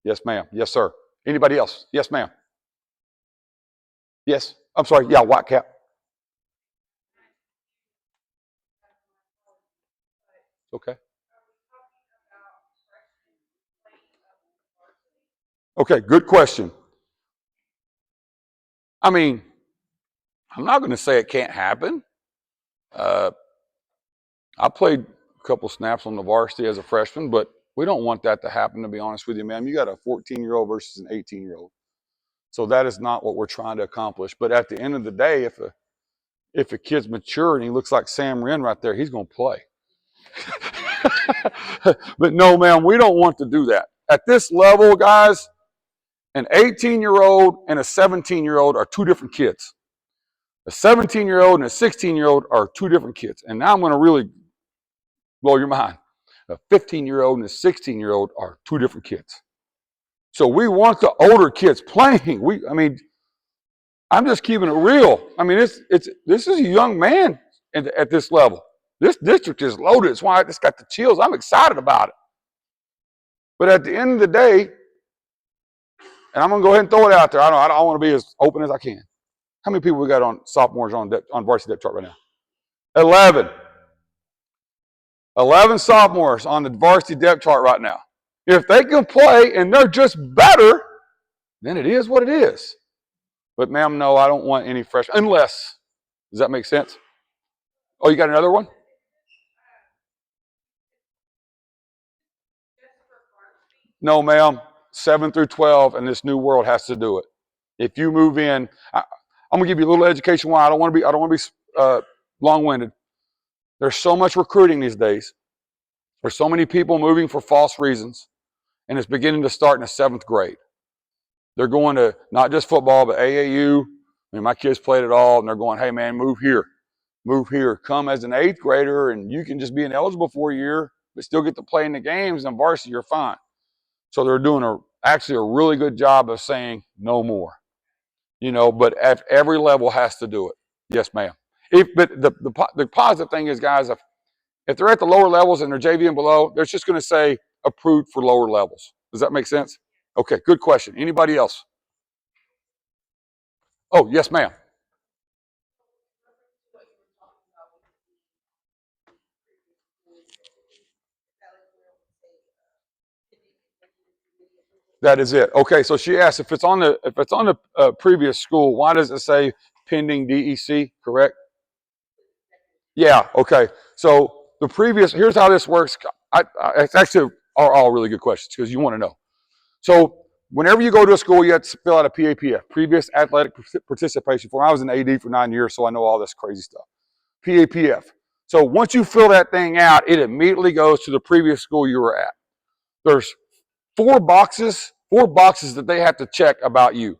Yes, ma'am. Yes, sir. Anybody else? Yes, ma'am. Yes. I'm sorry. Yeah, white cap. Okay. Okay, good question. I mean, I'm not going to say it can't happen. I played a couple snaps on the varsity as a freshman, but we don't want that to happen, to be honest with you, ma'am. You got a 14-year-old versus an 18-year-old. So that is not what we're trying to accomplish. But at the end of the day, if a kid's mature and he looks like Sam Wren right there, he's going to play. But no, ma'am, we don't want to do that. At this level, guys, an 18-year-old and a 17-year-old are two different kids. A 17-year-old and a 16-year-old are two different kids. And now I'm going to really blow your mind. A 15-year-old and a 16-year-old are two different kids. So we want the older kids playing. I'm just keeping it real. I mean, this is a young man at this level. This district is loaded. That's why I just got the chills. I'm excited about it. But at the end of the day, and I'm going to go ahead and throw it out there. I don't want to be as open as I can. How many people we got on sophomores on varsity depth chart right now? 11. 11 sophomores on the varsity depth chart right now. If they can play and they're just better, then it is what it is. But ma'am, no, I don't want any freshmen, unless, does that make sense? Oh, you got another one? No, ma'am. 7 through 12, and this new world has to do it. If you move in, I'm gonna give you a little education. Why I don't want to be long-winded. There's so much recruiting these days. There's so many people moving for false reasons, and it's beginning to start in the 7th grade. They're going to not just football, but AAU. My kids played it all, and they're going, "Hey, man, move here. Move here. Come as an 8th grader, and you can just be ineligible for a year, but still get to play in the games, and varsity, you're fine." So they're doing actually a really good job of saying no more. But at every level has to do it. Yes, ma'am. But the positive thing is, guys, if they're at the lower levels and they're JV and below, they're just going to say approved for lower levels. Does that make sense? Okay, good question. Anybody else? Oh, yes, ma'am. That is it. Okay, so she asked if it's on the previous school, why does it say pending DEC? Correct? Yeah. Okay. So here's how this works. It's actually are all really good questions because you want to know. So whenever you go to a school, you have to fill out a PAPF, previous athletic participation form. I was an AD for 9 years, so I know all this crazy stuff. PAPF. So once you fill that thing out, it immediately goes to the previous school you were at. There's four boxes that they have to check about you.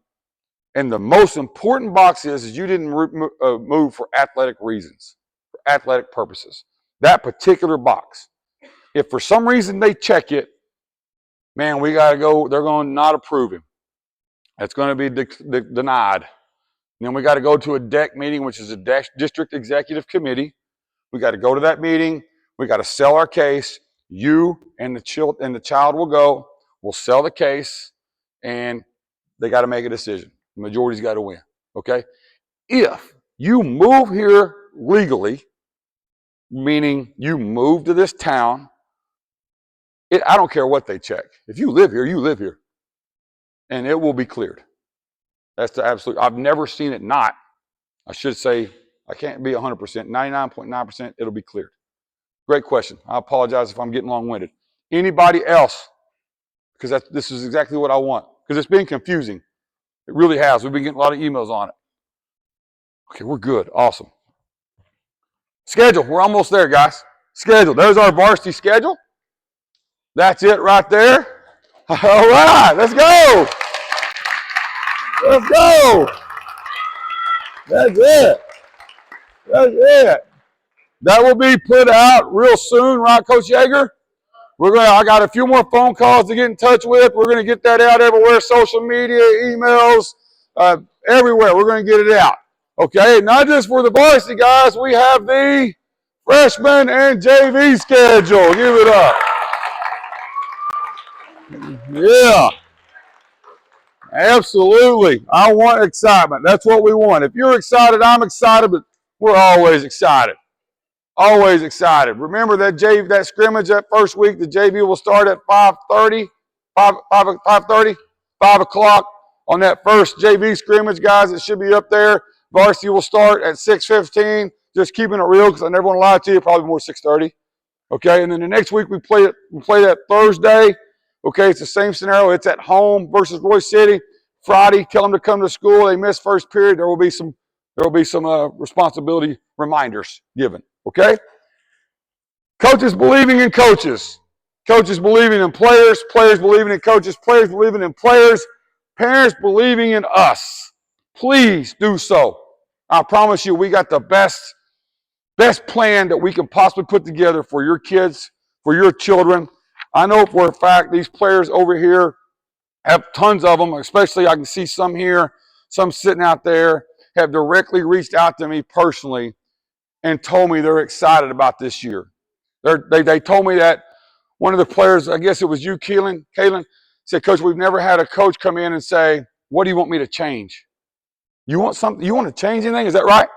And the most important box is you didn't move for athletic reasons, for athletic purposes. That particular box. If for some reason they check it, man, we got to go, they're going to not approve him. That's going to be denied. And then we got to go to a DEC meeting, which is a district executive committee. We got to go to that meeting. We got to sell our case. You and the child will go. We'll sell the case, and they got to make a decision. The majority's got to win. Okay? If you move here legally, meaning you move to this town, I don't care what they check. If you live here, you live here, and it will be cleared. That's the absolute. I've never seen it not. I should say I can't be 100%. 99.9%, it'll be cleared. Great question. I apologize if I'm getting long-winded. Anybody else? Because this is exactly what I want. Because it's been confusing. It really has. We've been getting a lot of emails on it. Okay, we're good. Awesome. Schedule. We're almost there, guys. Schedule. There's our varsity schedule. That's it right there. All right, let's go. Let's go. That's it. That's it. That will be put out real soon, right, Coach Yeager? I got a few more phone calls to get in touch with. We're going to get that out everywhere, social media, emails, everywhere. We're going to get it out. Okay, not just for the varsity guys. We have the freshman and JV schedule. Give it up. Yeah, absolutely. I want excitement. That's what we want. If you're excited, I'm excited, but we're always excited. Always excited. Remember that scrimmage that first week, the JV will start at 5:30, 5 o'clock on that first JV scrimmage, guys. It should be up there. Varsity will start at 6:15. Just keeping it real because I never want to lie to you. Probably more 6:30. Okay, and then the next week we play that Thursday. Okay, it's the same scenario. It's at home versus Royce City. Friday, tell them to come to school. They miss first period. There will be some responsibility reminders given. Okay? Coaches believing in coaches. Coaches believing in players. Players believing in coaches. Players believing in players. Parents believing in us. Please do so. I promise you, we got the best plan that we can possibly put together for your kids, for your children. I know for a fact these players over here have tons of them, especially I can see some here, some sitting out there, have directly reached out to me personally and told me they're excited about this year. They told me that one of the players, I guess it was you, Kaylin, said, Coach, we've never had a coach come in and say, what do you want me to change? You want something? You want to change anything? Is that right?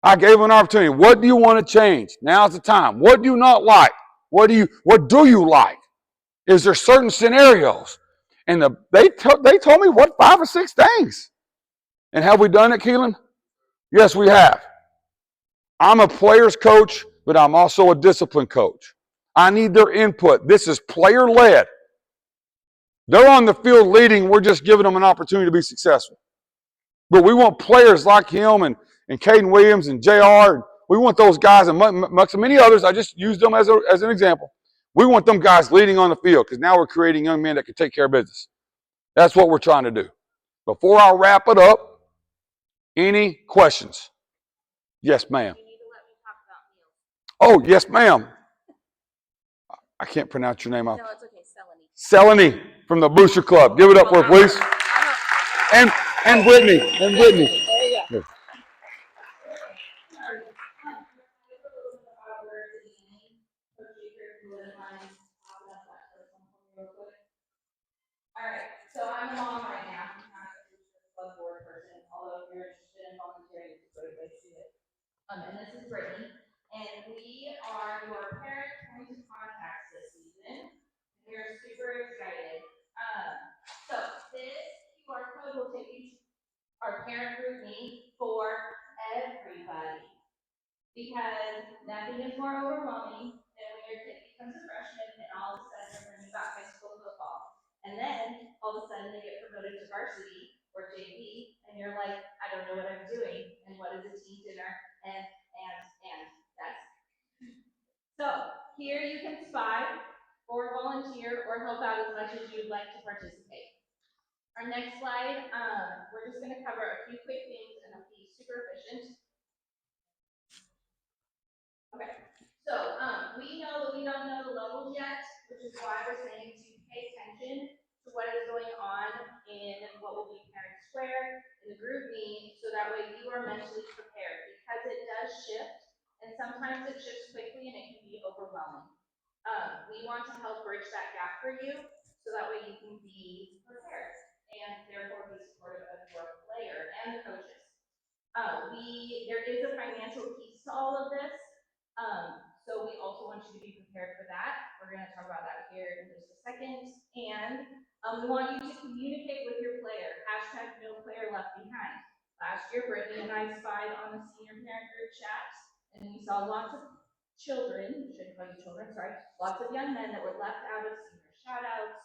I gave them an opportunity. What do you want to change? Now's the time. What do you not like? What do you like? Is there certain scenarios? And they told me, 5 or 6 things. And have we done it, Keelan? Yes, we have. I'm a player's coach, but I'm also a discipline coach. I need their input. This is player-led. They're on the field leading. We're just giving them an opportunity to be successful. But we want players like him and Caden Williams and JR. We want those guys and many others. I just used them as an example. We want them guys leading on the field because now we're creating young men that can take care of business. That's what we're trying to do. Before I wrap it up, any questions? Yes, ma'am. You need to let me talk about meals. Oh, yes, ma'am. I can't pronounce your name. No, it's okay. Selene. Selene from the Booster Club. Give it up for her, please. And Whitney. And Whitney. There you go. All right, so I'm a mom right now. I'm not a club board person, although if you're interested in volunteering, it's a great way to do it. And this is Brittany, and we are your parent point of contact this season. We're super excited. So this QR code will take you to our parent group meeting for everybody. Because nothing is more overwhelming than when all of a sudden they get promoted to varsity or JV, and you're like, I don't know what I'm doing, and what is a team dinner, and that's. So here you can spy or volunteer or help out as much as you'd like to participate. Our next slide, we're just going to cover a few quick things and I'll be super efficient. Okay, so we know that we don't know the levels yet, which is why we're saying to pay attention to what is going on in what will be Parent Square, in the group me, so that way you are mentally prepared, because it does shift, and sometimes it shifts quickly and it can be overwhelming. We want to help bridge that gap for you, so that way you can be prepared, and therefore be supportive of your player and the coaches. There is a financial piece to all of this. So we also want you to be prepared for that. We're going to talk about that here in just a second. And we want you to communicate with your player. Hashtag no player left behind. Last year, Brittany and I spied on the senior parent group chat, and we saw lots of children, shouldn't call you children, sorry, lots of young men that were left out of senior shout outs,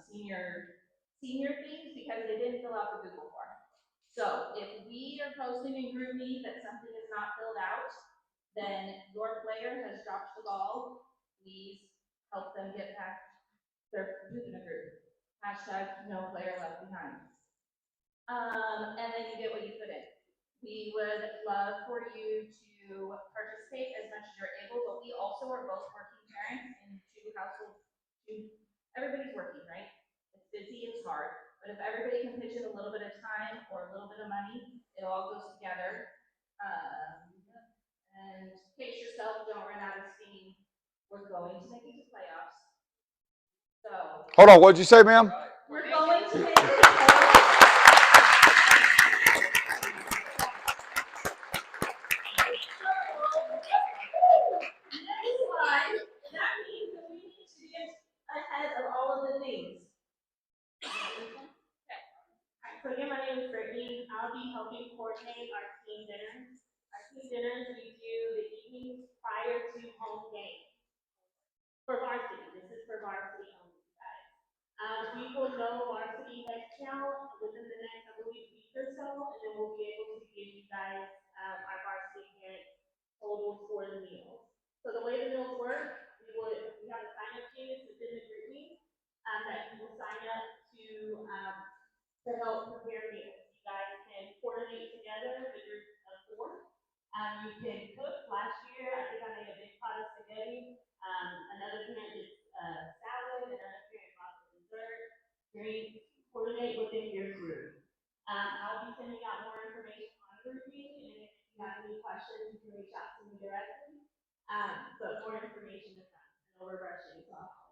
senior things because they didn't fill out the Google form. So if we are posting in GroupMe that something is not filled out, then your player has dropped the ball. Please help them get back their group in a group. Hashtag no player left behind. And then you get what you put in. We would love for you to participate as much as you're able, but we also are both working parents in two households. Everybody's working, right? It's busy, it's hard. But if everybody can pitch in a little bit of time or a little bit of money, it all goes together. And pace yourself, don't run out of steam. We're going to make it to playoffs. So. Hold on, what'd you say, ma'am? We're going to make it to playoffs. Next slide, that means that we need to get ahead of all of the things. So again, my name is Brittany. I'll be helping coordinate our team dinners. Our team dinners we do the evenings prior to home game. For varsity, this is for varsity only, guys. We will know varsity head count within the next, I believe, week or so, and then we'll be able to give you guys our varsity parent totals for the meals. So the way the meals work, we have a sign-up sheet within the group meet that you will sign up to help prepare meals. You guys can coordinate together, the group of 4. You can cook. Last year, I think I made a big pot of spaghetti. Another parent did salad. Another parent brought the dessert. Drink. Coordinate within your group. I'll be sending out more information on group meeting, and if you have any questions, you can reach out to me directly. But more information to come. I know we're rushing, so I'll apologize.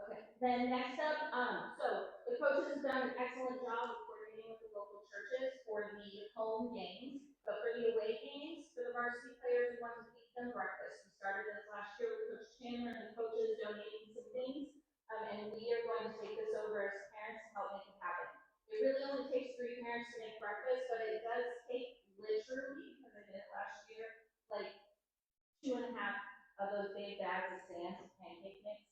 Okay, then next up, so the coaches have done an excellent job of coordinating with the local churches for the home games, but for the away games, for the varsity players, we want to feed them breakfast. We started this last year with Coach Chandler and the coaches donating some things, and we are going to take this over as parents to help make it happen. It really only takes 3 parents to make breakfast, but it does take literally, because I did it last year, like 2.5 of those big bags of Sam's pancake mix.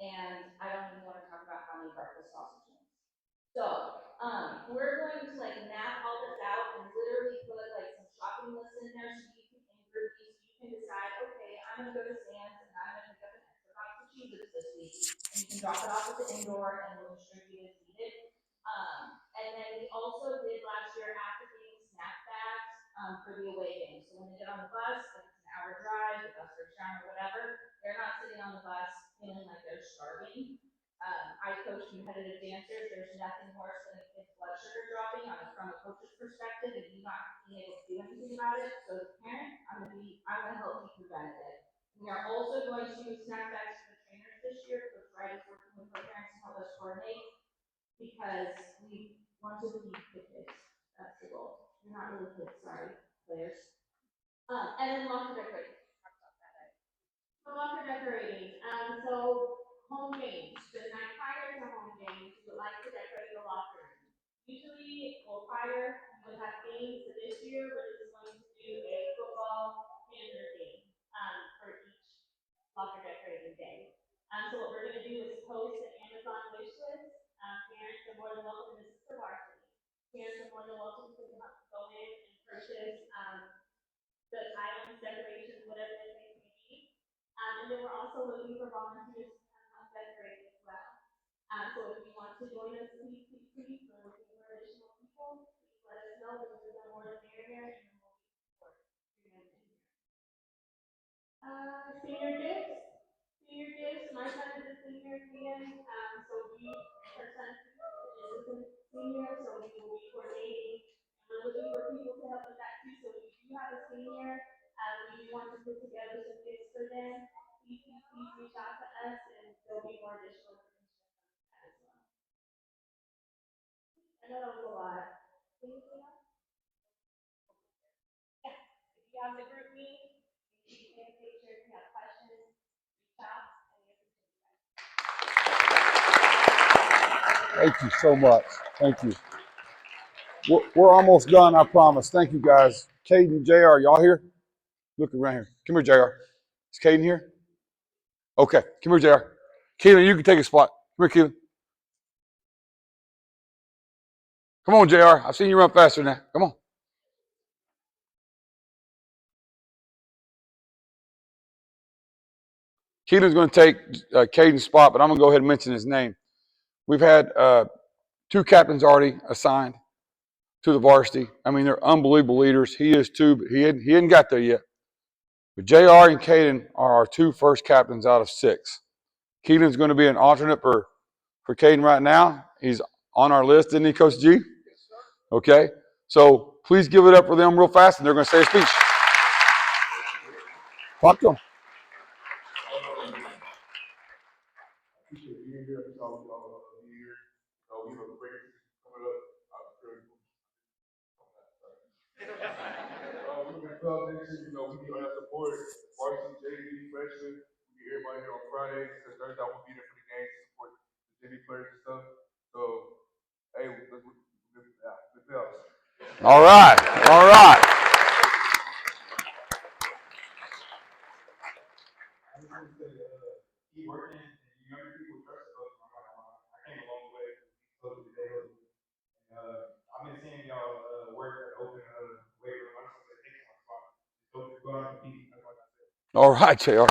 And I don't even want to talk about how many breakfast sausage meals. So, we're going to like map all this out and literally put like some shopping lists in there so you can in-group these, so you can decide, okay, I'm gonna go to Sam's and I'm gonna pick up an extra box of cheeses this week. And you can drop it off at the indoor and we'll distribute as needed. And then we also did last year after game snack bags for the away game. So when they get on the bus, if it's an hour drive, the bus breaks down or whatever, they're not sitting on the bus feeling like they're starving. I coach competitive dancers. There's nothing worse than a kid's blood sugar dropping from a coach's perspective and you not being able to do anything about it. So as a parent, I'm gonna help you prevent it. We are also going to do snack bags for the trainers this year. Coach Wright is working with our parents to help us coordinate because we want to feed the kids. That's the goal. You're not really kids, sorry, players. And then locker decorating. So locker decorating. So home games. The night prior to home games, we would like to decorate the locker room. Usually, prior, we would have games. So this year, we're just going to do a football Panther game for each locker decorating day. So what we're going to do is post an Amazon more than welcome, this is for varsity. Parents are more than welcome to go in and purchase the items, decorations, whatever the case may be. And then we're also looking for volunteers to help decorate as well. So if you want to join us, please, we're looking for additional people. Please let us know, because the more the merrier, and the more we support students in here. Senior gifts. Senior gifts. My son is a senior again, so her son is a senior, so we will be coordinating. And we're looking for people to help with that too. So if you have a senior, we want to put together some gifts for them. Please reach out to us, and there'll be more additional information as well. I know that was a lot. Anything else? Yeah. If you have the group meeting, if you can take a picture, if you have questions, reach out. Thank you so much. Thank you. We're almost done, I promise. Thank you, guys. Caden, JR, y'all here? Look around here. Come here, JR. Is Caden here? Okay, come here, JR. Keelan, you can take a spot. Come here, Keelan. Come on, JR. I've seen you run faster than that. Come on. Keelan's going to take Caden's spot, but I'm going to go ahead and mention his name. We've had 2 captains already assigned to the varsity. I mean, they're unbelievable leaders. He is too, but he hadn't got there yet. But JR and Caden are our 2 first captains out of 6. Keelan's going to be an alternate for Caden right now. He's on our list, isn't he, Coach G? Okay. So please give it up for them real fast, and they're going to say a speech. Talk to them. Appreciate being here. We have a great coming up. We've been club nation, we need all your support. Varsity, JV, freshman, we need everybody here on Fridays, because Thursday I won't be there for the game to support the JV players and stuff. So, hey, let's help. All right. All right. I just want to say, keep working, and younger people trust us. I came a long way. I've been seeing y'all work at open weight room. I just want to say thank you for my spot. So go out and compete. That's all I say. All right, JR.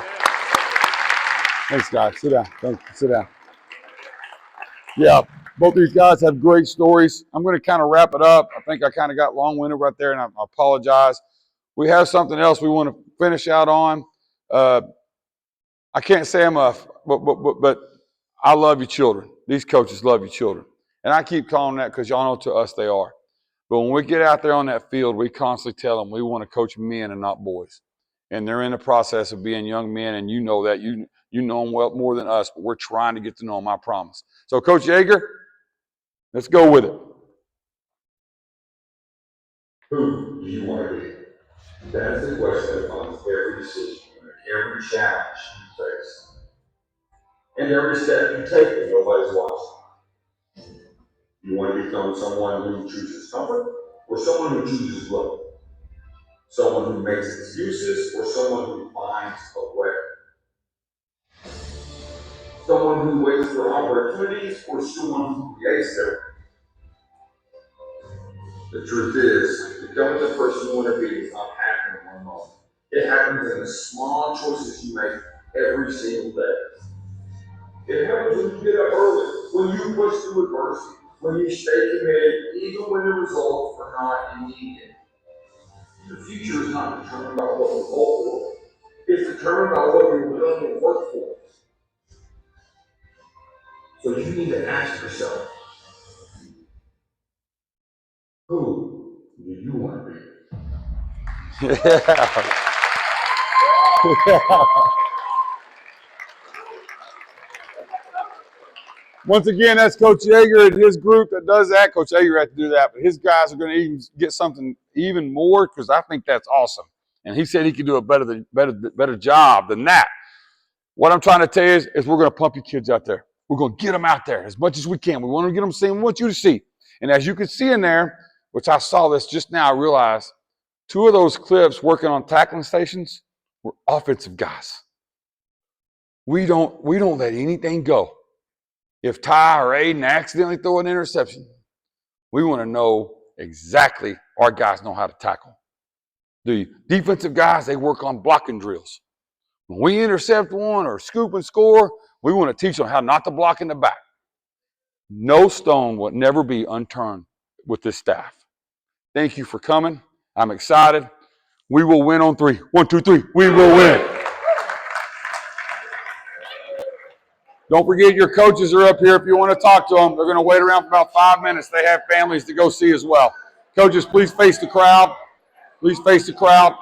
Thanks, guys. Sit down. Thank you. Sit down. Yeah, both these guys have great stories. I'm going to kind of wrap it up. I think I kind of got long-winded right there, and I apologize. We have something else we want to finish out on. I can't say enough, but I love your children. These coaches love your children. And I keep calling that because y'all know to us they are. But when we get out there on that field, we constantly tell them we want to coach men and not boys. And they're in the process of being young men, and you know that. You know them well more than us, but we're trying to get to know them, I promise. So, Coach Yeager, let's go with it. Who do you want to be? That is the question that funds every decision, every challenge you face, and every step you take when nobody's watching. You want to become someone who chooses comfort, or someone who chooses love? Someone who makes excuses, or someone who finds a way? Someone who waits for opportunities, or someone who creates them? The truth is, becoming the person you want to be does not happen in one moment. It happens in the small choices you make every single day. It happens when you get up early, when you push through adversity, when you stay committed, even when the results are not immediate. The future is not determined by what you hope for. It's determined by what you're willing to work for. So you need to ask yourself, who do you want to be? Yeah. Once again, that's Coach Yeager and his group that does that. Coach Yeager had to do that, but his guys are going to even get something even more, because I think that's awesome. And he said he could do a better job than that. What I'm trying to tell you is we're going to pump your kids out there. We're going to get them out there as much as we can. We want to get them seeing. We want you to see. And as you can see in there, which I saw this just now, I realized 2 of those clips working on tackling stations were offensive guys. We don't let anything go. If Ty or Aiden accidentally throw an interception, we want to know exactly our guys know how to tackle. The defensive guys, they work on blocking drills. When we intercept one or scoop and score, we want to teach them how not to block in the back. No stone will never be unturned with this staff. Thank you for coming. I'm excited. We will win on 3. 1, 2, 3. We will win. Don't forget your coaches are up here if you want to talk to them. They're going to wait around for about 5 minutes. They have families to go see as well. Coaches, please face the crowd. Please face the crowd.